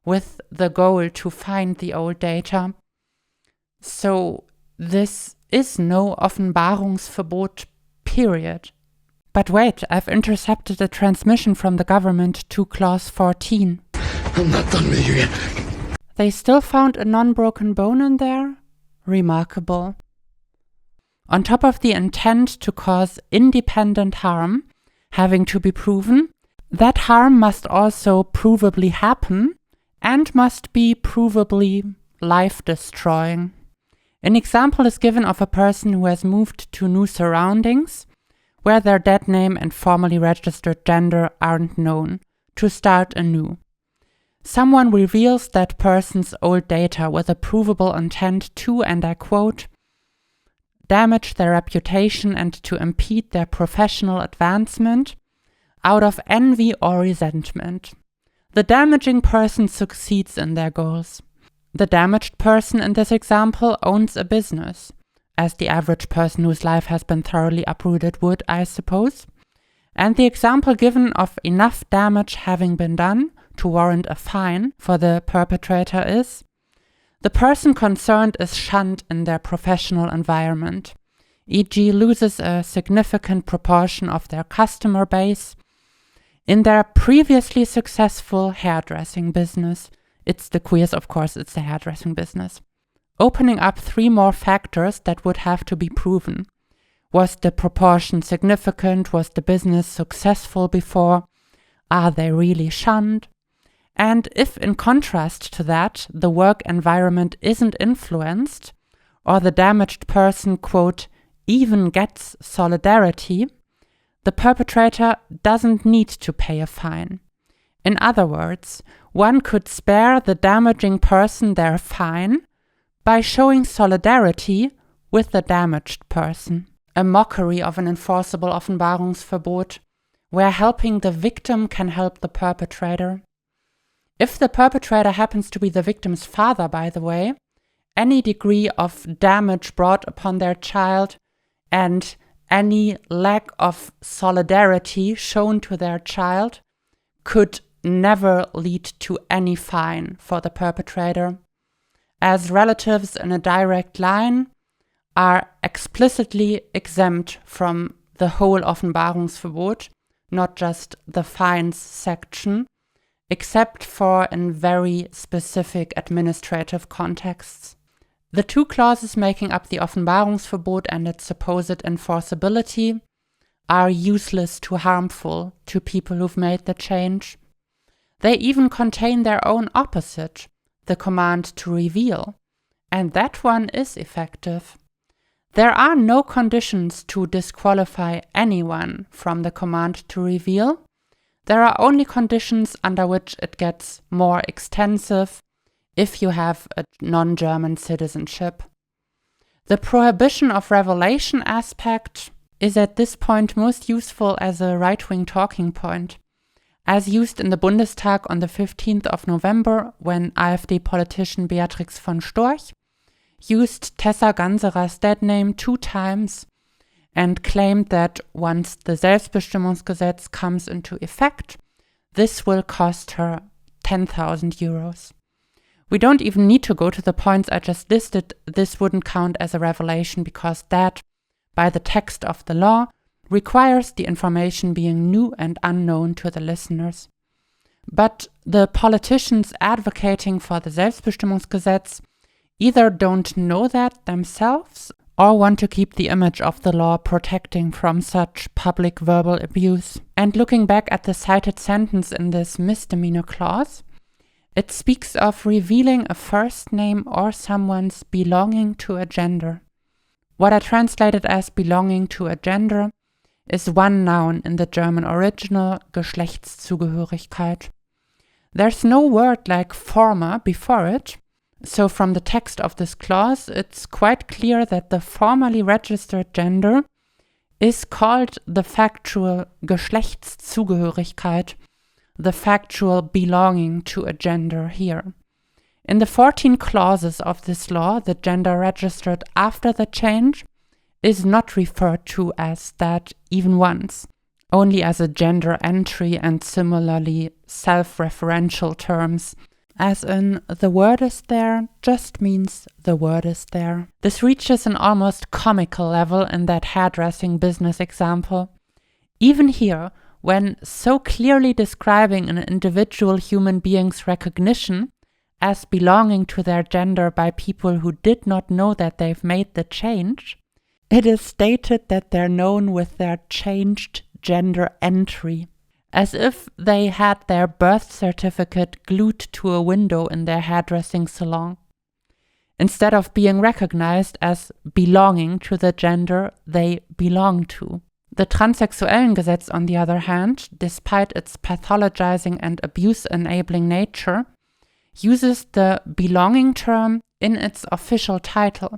with the goal to find the old data. So this is no Offenbarungsverbot, period. But wait, I've intercepted a transmission from the government to clause 14. I'm not done with you yet. They still found a non-broken bone in there? Remarkable. On top of the intent to cause independent harm having to be proven, that harm must also provably happen and must be provably life-destroying. An example is given of a person who has moved to new surroundings where their dead name and formally registered gender aren't known, to start anew. Someone reveals that person's old data with a provable intent to, and I quote, damage their reputation and to impede their professional advancement, out of envy or resentment. The damaging person succeeds in their goals. The damaged person in this example owns a business, as the average person whose life has been thoroughly uprooted would, I suppose. And the example given of enough damage having been done to warrant a fine for the perpetrator is: the person concerned is shunned in their professional environment, e.g. loses a significant proportion of their customer base. In their previously successful hairdressing business, it's the queers, of course, it's the hairdressing business. Opening up 3 more factors that would have to be proven. Was the proportion significant? Was the business successful before? Are they really shunned? And if, in contrast to that, the work environment isn't influenced, or the damaged person, quote, even gets solidarity, the perpetrator doesn't need to pay a fine. In other words, one could spare the damaging person their fine by showing solidarity with the damaged person. A mockery of an enforceable Offenbarungsverbot, where helping the victim can help the perpetrator. If the perpetrator happens to be the victim's father, by the way, any degree of damage brought upon their child and any lack of solidarity shown to their child could never lead to any fine for the perpetrator, as relatives in a direct line are explicitly exempt from the whole Offenbarungsverbot, not just the fines section, except for in very specific administrative contexts. The 2 clauses making up the Offenbarungsverbot and its supposed enforceability are useless to harmful to people who've made the change. They even contain their own opposite, the command to reveal, and that one is effective. There are no conditions to disqualify anyone from the command to reveal. There are only conditions under which it gets more extensive if you have a non-German citizenship. The prohibition of revelation aspect is at this point most useful as a right-wing talking point, as used in the Bundestag on the 15th of November when AfD politician Beatrix von Storch used Tessa Ganserer's dead name 2 times and claimed that once the Selbstbestimmungsgesetz comes into effect, this will cost her 10,000 euros. We don't even need to go to the points I just listed. This wouldn't count as a revelation because that, by the text of the law, requires the information being new and unknown to the listeners. But the politicians advocating for the Selbstbestimmungsgesetz either don't know that themselves or want to keep the image of the law protecting from such public verbal abuse. And looking back at the cited sentence in this misdemeanor clause, it speaks of revealing a first name or someone's belonging to a gender. What I translated as belonging to a gender is one noun in the German original, Geschlechtszugehörigkeit. There's no word like former before it, so from the text of this clause, it's quite clear that the formally registered gender is called the factual Geschlechtszugehörigkeit, the factual belonging to a gender here. In the 14 clauses of this law, the gender registered after the change is not referred to as that even once, only as a gender entry and similarly self-referential terms, as in the word is there just means the word is there. This reaches an almost comical level in that hairdressing business example. Even here, when so clearly describing an individual human being's recognition as belonging to their gender by people who did not know that they've made the change, it is stated that they're known with their changed gender entry, as if they had their birth certificate glued to a window in their hairdressing salon, instead of being recognized as belonging to the gender they belong to. The Transsexuellengesetz, on the other hand, despite its pathologizing and abuse-enabling nature, uses the belonging term in its official title,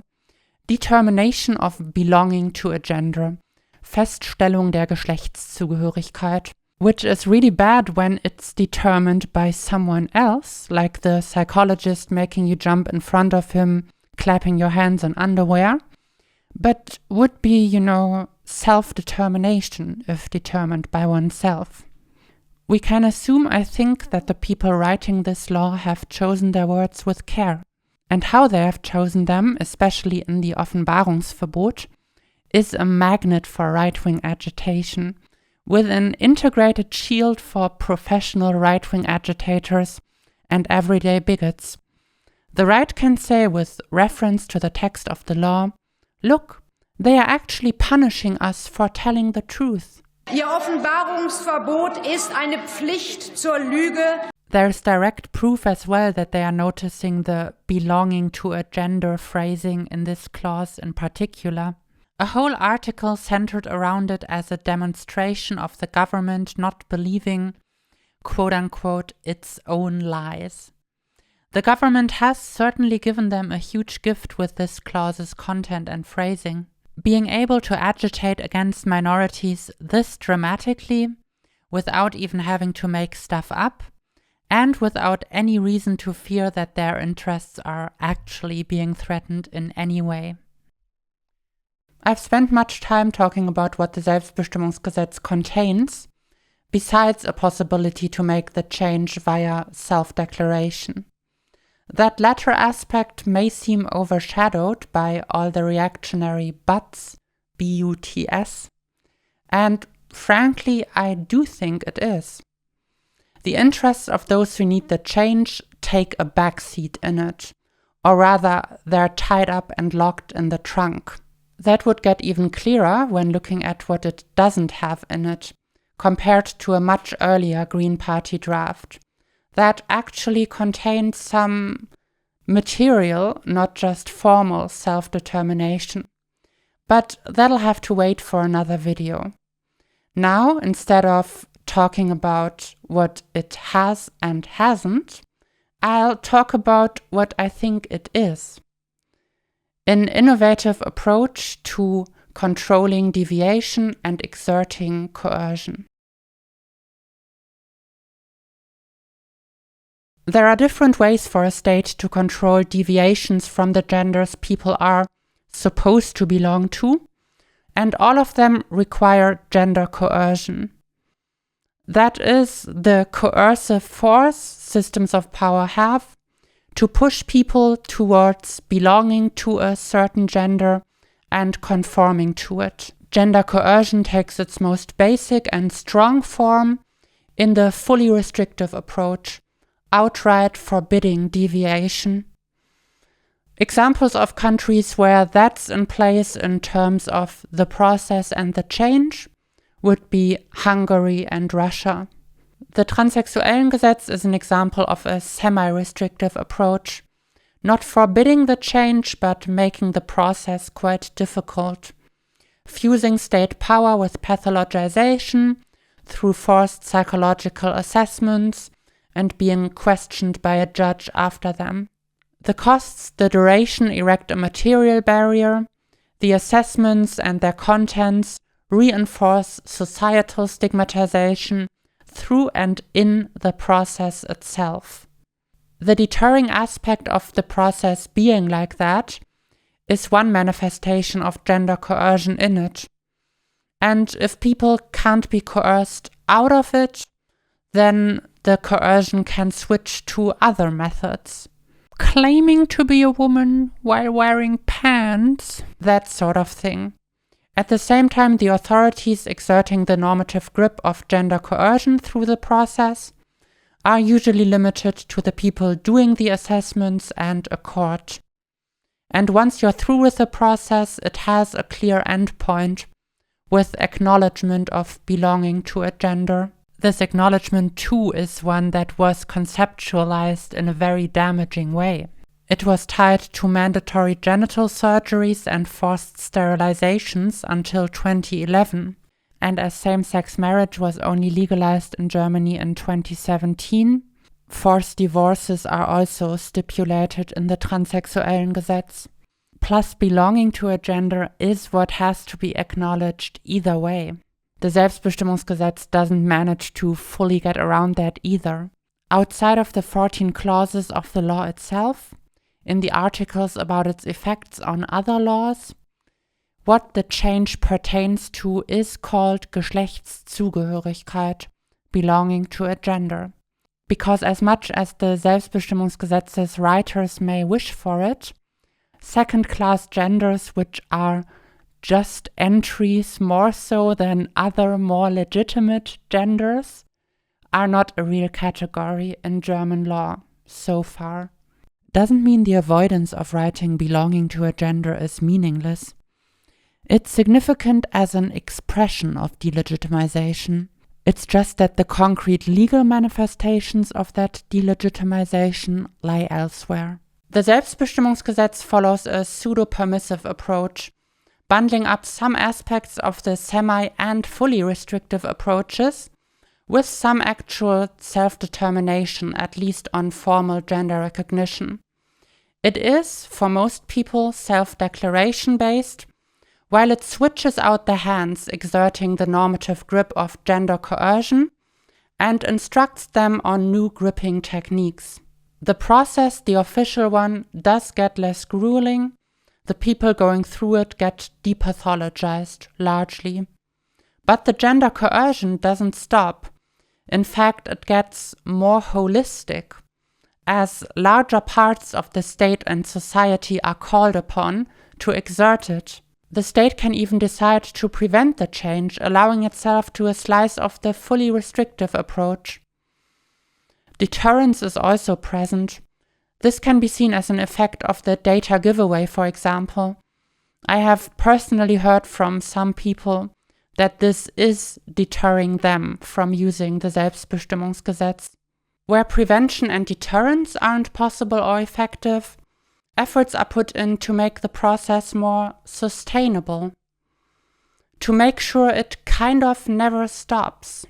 Determination of Belonging to a Gender, Feststellung der Geschlechtszugehörigkeit, which is really bad when it's determined by someone else, like the psychologist making you jump in front of him, clapping your hands in underwear, but would be, self-determination if determined by oneself. We can assume, I think, that the people writing this law have chosen their words with care. And how they have chosen them, especially in the Offenbarungsverbot, is a magnet for right-wing agitation, with an integrated shield for professional right-wing agitators and everyday bigots. The right can say, with reference to the text of the law, "Look, they are actually punishing us for telling the truth." Ihr Offenbarungsverbot ist eine Pflicht zur Lüge. There's direct proof as well that they are noticing the belonging to a gender phrasing in this clause in particular. A whole article centered around it as a demonstration of the government not believing, quote-unquote, its own lies. The government has certainly given them a huge gift with this clause's content and phrasing. Being able to agitate against minorities this dramatically, without even having to make stuff up, and without any reason to fear that their interests are actually being threatened in any way. I've spent much time talking about what the Selbstbestimmungsgesetz contains, besides a possibility to make the change via self-declaration. That latter aspect may seem overshadowed by all the reactionary buts, B-U-T-S, and frankly, I do think it is. The interests of those who need the change take a backseat in it, or rather, they're tied up and locked in the trunk. That would get even clearer when looking at what it doesn't have in it, compared to a much earlier Green Party draft, that actually contained some material, not just formal self-determination. But that'll have to wait for another video. Now, instead of talking about what it has and hasn't, I'll talk about what I think it is. An innovative approach to controlling deviation and exerting coercion. There are different ways for a state to control deviations from the genders people are supposed to belong to, and all of them require gender coercion. That is the coercive force systems of power have to push people towards belonging to a certain gender and conforming to it. Gender coercion takes its most basic and strong form in the fully restrictive approach, outright forbidding deviation. Examples of countries where that's in place in terms of the process and the change would be Hungary and Russia. The Transsexuellengesetz is an example of a semi-restrictive approach, not forbidding the change but making the process quite difficult, fusing state power with pathologization through forced psychological assessments and being questioned by a judge after them. The costs, the duration erect a material barrier. The assessments and their contents reinforce societal stigmatization through and in the process itself. The deterring aspect of the process being like that is one manifestation of gender coercion in it. And if people can't be coerced out of it, then the coercion can switch to other methods. Claiming to be a woman while wearing pants, that sort of thing. At the same time, the authorities exerting the normative grip of gender coercion through the process are usually limited to the people doing the assessments and a court. And once you're through with the process, it has a clear endpoint with acknowledgement of belonging to a gender. This acknowledgement too is one that was conceptualized in a very damaging way. It was tied to mandatory genital surgeries and forced sterilizations until 2011, and as same-sex marriage was only legalized in Germany in 2017, forced divorces are also stipulated in the Transsexuellengesetz. Plus, belonging to a gender is what has to be acknowledged either way. The Selbstbestimmungsgesetz doesn't manage to fully get around that either. Outside of the 14 clauses of the law itself, in the articles about its effects on other laws, what the change pertains to is called Geschlechtszugehörigkeit, belonging to a gender. Because as much as the Selbstbestimmungsgesetz's writers may wish for it, second-class genders, which are just entries more so than other more legitimate genders, are not a real category in German law so far. Doesn't mean the avoidance of writing belonging to a gender is meaningless. It's significant as an expression of delegitimization. It's just that the concrete legal manifestations of that delegitimization lie elsewhere. The Selbstbestimmungsgesetz follows a pseudo-permissive approach, bundling up some aspects of the semi- and fully restrictive approaches with some actual self-determination, at least on formal gender recognition. It is, for most people, self-declaration-based, while it switches out the hands exerting the normative grip of gender coercion and instructs them on new gripping techniques. The process, the official one, does get less grueling. The people going through it get depathologized, largely. But the gender coercion doesn't stop. In fact, it gets more holistic, as larger parts of the state and society are called upon to exert it. The state can even decide to prevent the change, allowing itself to a slice of the fully restrictive approach. Deterrence is also present. This can be seen as an effect of the data giveaway, for example. I have personally heard from some people that this is deterring them from using the Selbstbestimmungsgesetz. Where prevention and deterrence aren't possible or effective, efforts are put in to make the process more sustainable, to make sure it kind of never stops.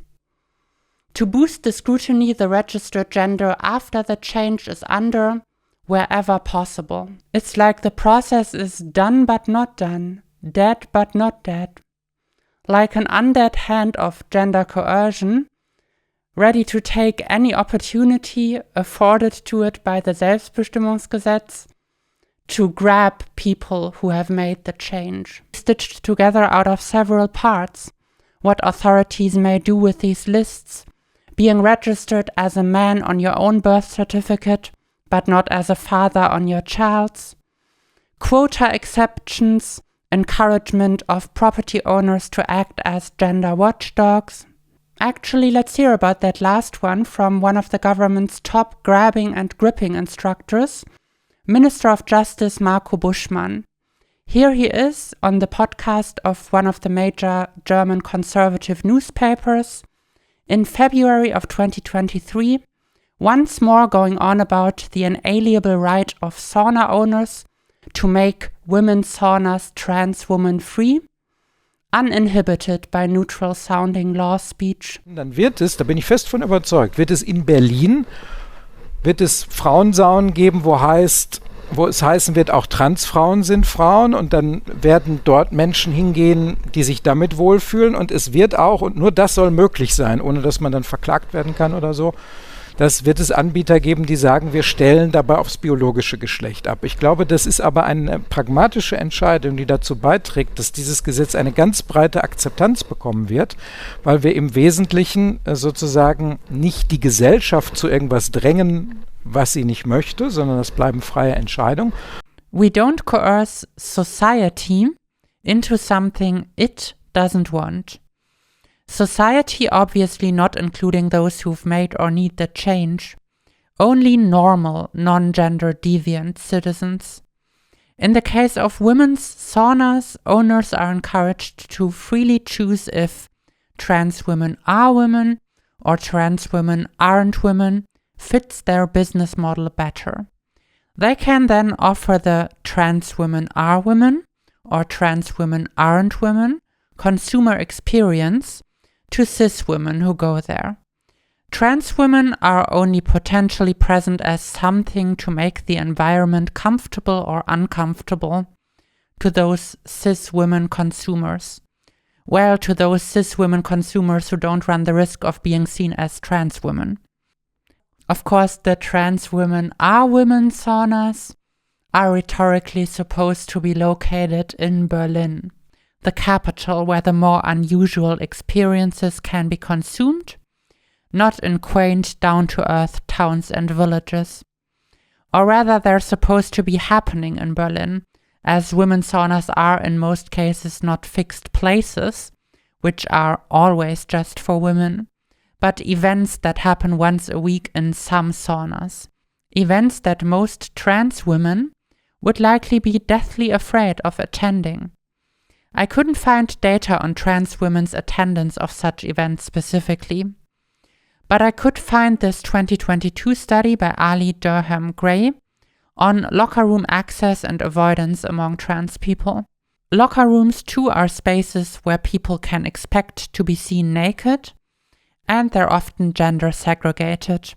To boost the scrutiny the registered gender after the change is under, wherever possible. It's like the process is done but not done, dead but not dead. Like an undead hand of gender coercion, ready to take any opportunity afforded to it by the Selbstbestimmungsgesetz to grab people who have made the change. Stitched together out of several parts, what authorities may do with these lists, being registered as a man on your own birth certificate, but not as a father on your child's, quota exceptions, encouragement of property owners to act as gender watchdogs. Actually, let's hear about that last one from one of the government's top grabbing and gripping instructors, Minister of Justice Marco Buschmann. Here he is on the podcast of one of the major German conservative newspapers in February of 2023, once more going on about the inalienable right of sauna owners to make women's saunas trans woman free, uninhibited by neutral sounding law speech. Dann wird es, da bin ich fest von überzeugt, wird es in Berlin, wird es Frauensaunen geben, wo es heißen wird, auch Transfrauen sind Frauen, und dann werden dort Menschen hingehen, die sich damit wohlfühlen, und es wird auch, und nur das soll möglich sein, ohne dass man dann verklagt werden kann oder so, das wird es Anbieter geben, die sagen, wir stellen dabei aufs biologische Geschlecht ab. Ich glaube, das ist aber eine pragmatische Entscheidung, die dazu beiträgt, dass dieses Gesetz eine ganz breite Akzeptanz bekommen wird, weil wir im Wesentlichen sozusagen nicht die Gesellschaft zu irgendwas drängen, was sie nicht möchte, sondern das bleiben freie Entscheidungen. We don't coerce society into something it doesn't want. Society obviously not including those who've made or need the change. Only normal, non-gender deviant citizens. In the case of women's saunas, owners are encouraged to freely choose if trans women are women or trans women aren't women fits their business model better. They can then offer the trans women are women or trans women aren't women consumer experience to cis women who go there. Trans women are only potentially present as something to make the environment comfortable or uncomfortable to those cis women consumers. well to those cis women consumers who don't run the risk of being seen as trans women. Of course, the trans women are women saunas are rhetorically supposed to be located in Berlin, the capital where the more unusual experiences can be consumed, not in quaint, down-to-earth towns and villages. Or rather, they're supposed to be happening in Berlin, as women saunas are in most cases not fixed places, which are always just for women, but events that happen once a week in some saunas. Events that most trans women would likely be deathly afraid of attending. I couldn't find data on trans women's attendance of such events specifically, but I could find this 2022 study by Ali Durham-Gray on locker room access and avoidance among trans people. Locker rooms too are spaces where people can expect to be seen naked, and they're often gender segregated.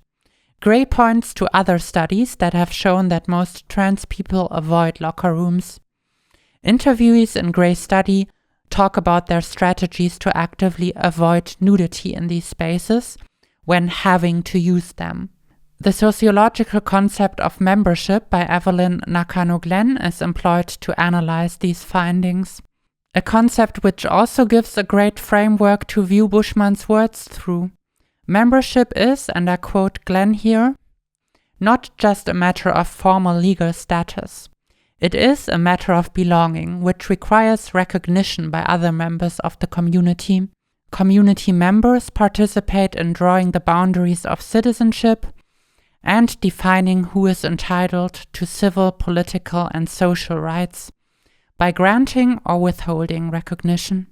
Gray points to other studies that have shown that most trans people avoid locker rooms. Interviewees in Gray's study talk about their strategies to actively avoid nudity in these spaces when having to use them. The sociological concept of membership by Evelyn Nakano-Glenn is employed to analyze these findings, a concept which also gives a great framework to view Bushman's words through. Membership is, and I quote Glenn here, not just a matter of formal legal status. It is a matter of belonging, which requires recognition by other members of the community. Community members participate in drawing the boundaries of citizenship and defining who is entitled to civil, political, and social rights by granting or withholding recognition.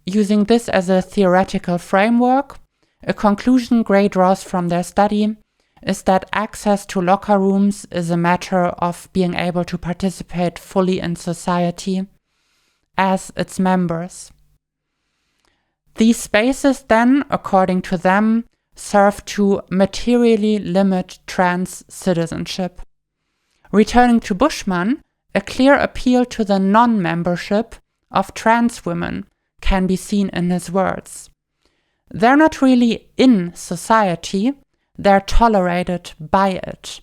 Using this as a theoretical framework, a conclusion Gray draws from their study is that access to locker rooms is a matter of being able to participate fully in society as its members. These spaces then, according to them, serve to materially limit trans citizenship. Returning to Bushman, a clear appeal to the non-membership of trans women can be seen in his words. They're not really in society, they're tolerated by it.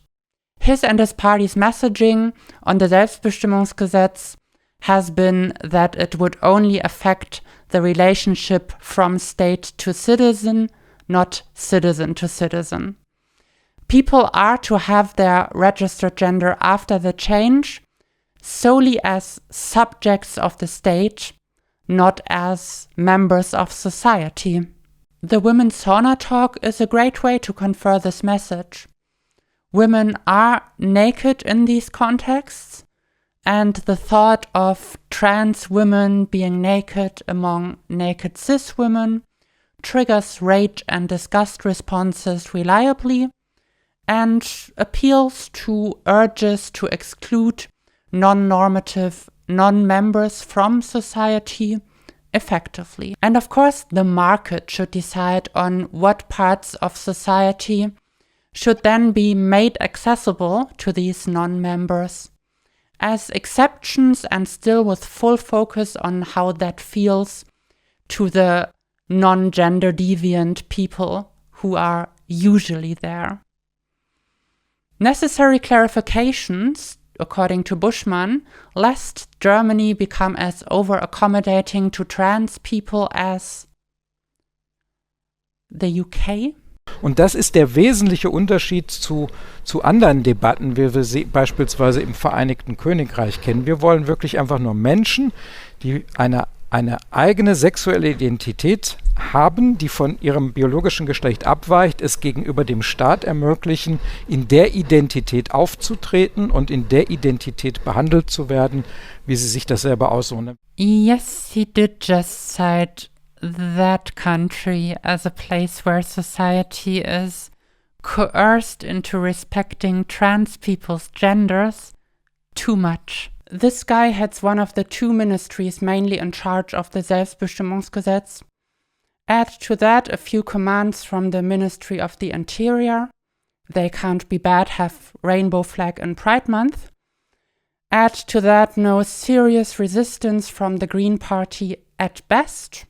His and his party's messaging on the Selbstbestimmungsgesetz has been that it would only affect the relationship from state to citizen, not citizen to citizen. People are to have their registered gender after the change solely as subjects of the state, not as members of society. The Women's Sauna Talk is a great way to confer this message. Women are naked in these contexts, and the thought of trans women being naked among naked cis women triggers rage and disgust responses reliably and appeals to urges to exclude non-normative non-members from society effectively. And of course, the market should decide on what parts of society should then be made accessible to these non-members as exceptions and still with full focus on how that feels to the non-gender deviant people who are usually there. Necessary clarifications, according to Bushman, lest Germany become as over-accommodating to trans people as the UK. Und das ist der wesentliche Unterschied zu anderen Debatten, wie wir sie beispielsweise im Vereinigten Königreich kennen. Wir wollen wirklich einfach nur Menschen, die eine eigene sexuelle Identität haben, die von ihrem biologischen Geschlecht abweicht, es gegenüber dem Staat ermöglichen, in der Identität aufzutreten und in der Identität behandelt zu werden, wie sie sich das selber aussuchen. Yes, he did just cite that country as a place where society is coerced into respecting trans people's genders too much. This guy heads one of the two ministries mainly in charge of the Selbstbestimmungsgesetz. Add to that a few commands from the Ministry of the Interior. They can't be bad, have rainbow flag in Pride Month. Add to that no serious resistance from the Green Party at best.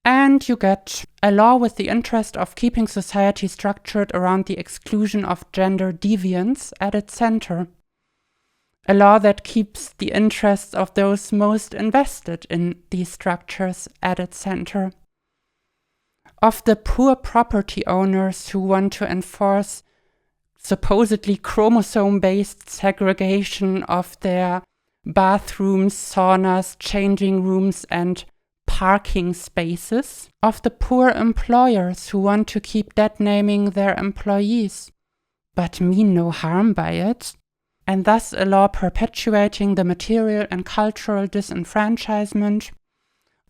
And you get a law with the interest of keeping society structured around the exclusion of gender deviance at its center. A law that keeps the interests of those most invested in these structures at its center. Of the poor property owners who want to enforce supposedly chromosome-based segregation of their bathrooms, saunas, changing rooms, and parking spaces. Of the poor employers who want to keep dead-naming their employees, but mean no harm by it. And thus a law perpetuating the material and cultural disenfranchisement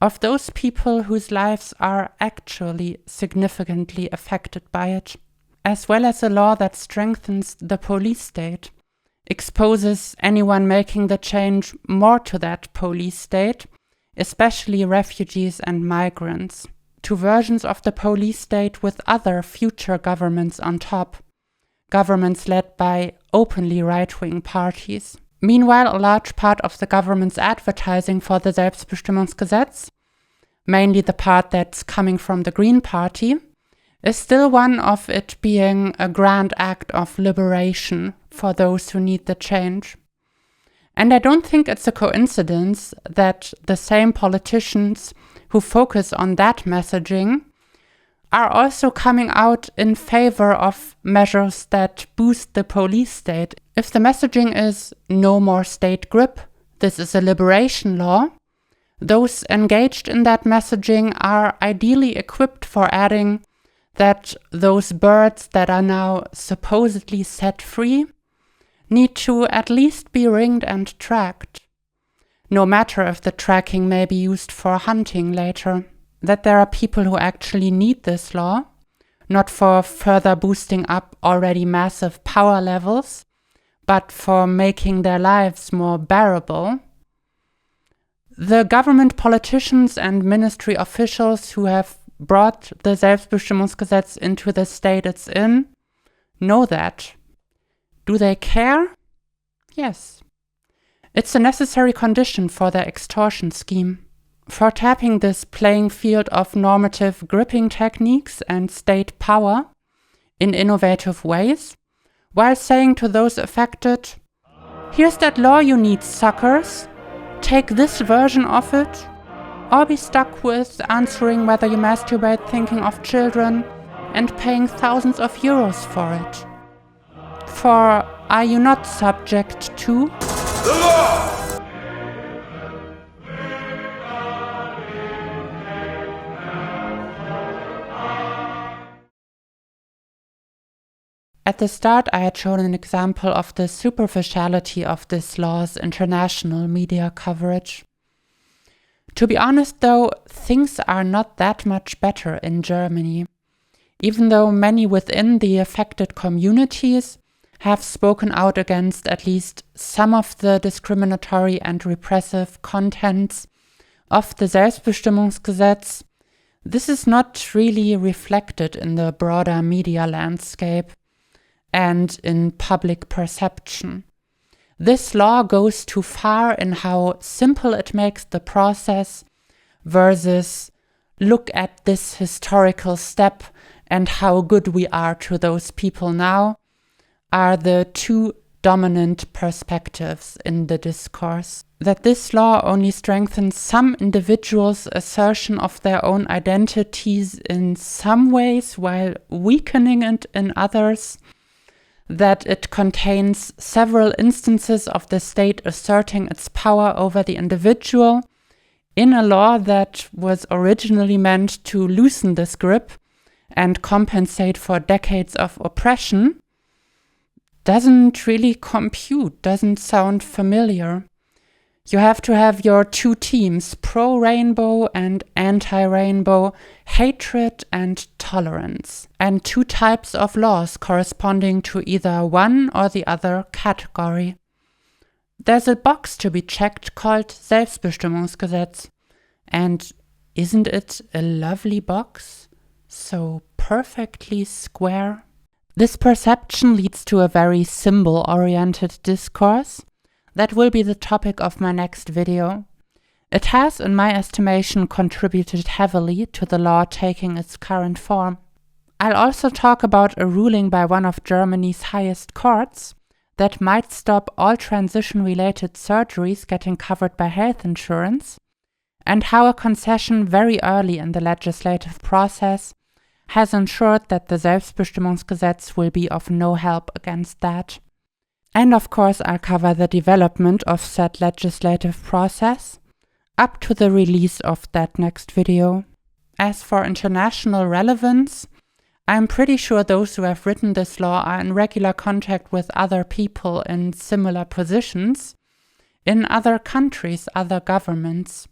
of those people whose lives are actually significantly affected by it, as well as a law that strengthens the police state, exposes anyone making the change more to that police state, especially refugees and migrants, to versions of the police state with other future governments on top, governments led by openly right-wing parties. Meanwhile, a large part of the government's advertising for the Selbstbestimmungsgesetz, mainly the part that's coming from the Green Party, is still one of it being a grand act of liberation for those who need the change. And I don't think it's a coincidence that the same politicians who focus on that messaging are also coming out in favor of measures that boost the police state. If the messaging is no more state grip, this is a liberation law, those engaged in that messaging are ideally equipped for adding that those birds that are now supposedly set free need to at least be ringed and tracked, no matter if the tracking may be used for hunting later. That there are people who actually need this law, not for further boosting up already massive power levels, but for making their lives more bearable. The government politicians and ministry officials who have brought the Selbstbestimmungsgesetz into the state it's in know that. Do they care? Yes. It's a necessary condition for their extortion scheme. For tapping this playing field of normative gripping techniques and state power in innovative ways, while saying to those affected, here's that law you need, suckers, take this version of it, or be stuck with answering whether you masturbate thinking of children and paying thousands of euros for it. For are you not subject to the law? At the start, I had shown an example of the superficiality of this law's international media coverage. To be honest, though, things are not that much better in Germany, even though many within the affected communities have spoken out against at least some of the discriminatory and repressive contents of the Selbstbestimmungsgesetz. This is not really reflected in the broader media landscape and in public perception. This law goes too far in how simple it makes the process versus look at this historical step and how good we are to those people now are the two dominant perspectives in the discourse. That this law only strengthens some individuals' assertion of their own identities in some ways while weakening it in others. That it contains several instances of the state asserting its power over the individual in a law that was originally meant to loosen this grip and compensate for decades of oppression, doesn't really compute, doesn't sound familiar. You have to have your two teams, pro-rainbow and anti-rainbow, hatred and tolerance, and two types of laws corresponding to either one or the other category. There's a box to be checked called Selbstbestimmungsgesetz. And isn't it a lovely box? So perfectly square. This perception leads to a very symbol-oriented discourse. That will be the topic of my next video. It has, in my estimation, contributed heavily to the law taking its current form. I'll also talk about a ruling by one of Germany's highest courts that might stop all transition-related surgeries getting covered by health insurance, and how a concession very early in the legislative process has ensured that the Selbstbestimmungsgesetz will be of no help against that. And of course, I'll cover the development of said legislative process up to the release of that next video. As for international relevance, I'm pretty sure those who have written this law are in regular contact with other people in similar positions in other countries, other governments.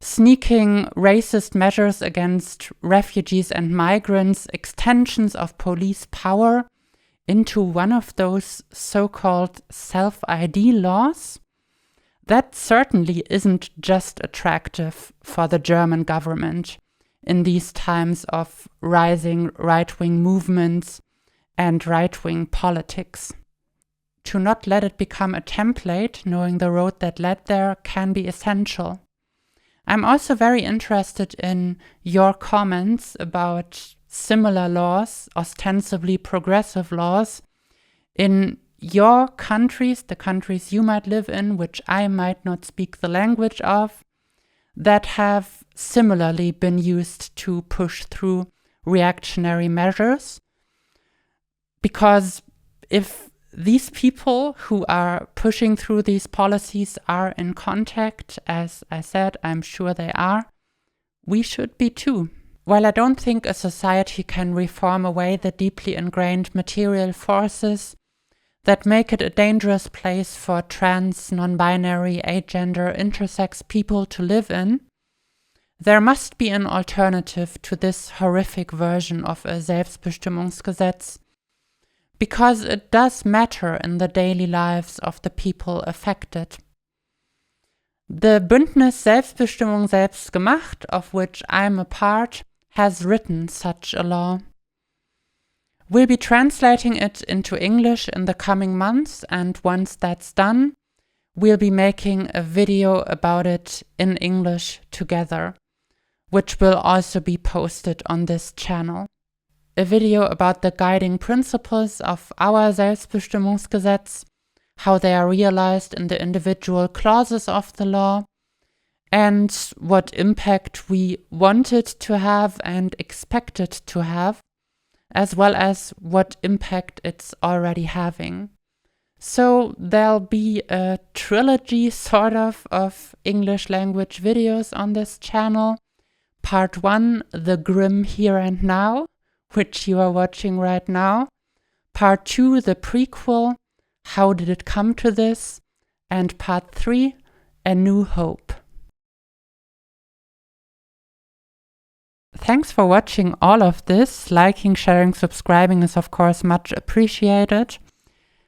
Sneaking racist measures against refugees and migrants, extensions of police power into one of those so-called self-ID laws, that certainly isn't just attractive for the German government in these times of rising right-wing movements and right-wing politics. To not let it become a template, knowing the road that led there, can be essential. I'm also very interested in your comments about similar laws, ostensibly progressive laws, in your countries, the countries you might live in, which I might not speak the language of, that have similarly been used to push through reactionary measures. Because if these people who are pushing through these policies are in contact, as I said, I'm sure they are, we should be too. While I don't think a society can reform away the deeply ingrained material forces that make it a dangerous place for trans, non-binary, agender, intersex people to live in, there must be an alternative to this horrific version of a Selbstbestimmungsgesetz, because it does matter in the daily lives of the people affected. The Bündnis Selbstbestimmung selbst gemacht, of which I'm a part, has written such a law. We'll be translating it into English in the coming months, and once that's done, we'll be making a video about it in English together, which will also be posted on this channel. A video about the guiding principles of our Selbstbestimmungsgesetz, how they are realized in the individual clauses of the law, and what impact we wanted to have and expected to have, as well as what impact it's already having. So there'll be a trilogy sort of English language videos on this channel. Part 1, the grim here and now, which you are watching right now. Part 2, the prequel, how did it come to this? And part 3, a new hope. Thanks for watching all of this. Liking, sharing, subscribing is of course much appreciated.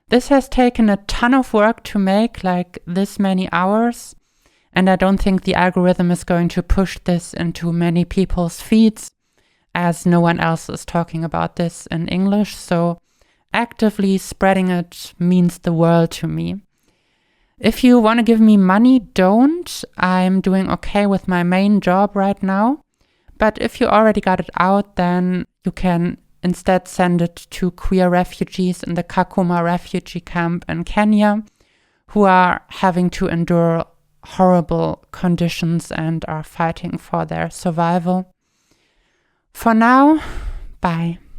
This has taken a ton of work to make, like this many hours, and I don't think the algorithm is going to push this into many people's feeds, as no one else is talking about this in English, so actively spreading it means the world to me. If you want to give me money, don't. I'm doing okay with my main job right now. But if you already got it out, then you can instead send it to queer refugees in the Kakuma refugee camp in Kenya, who are having to endure horrible conditions and are fighting for their survival. For now, bye.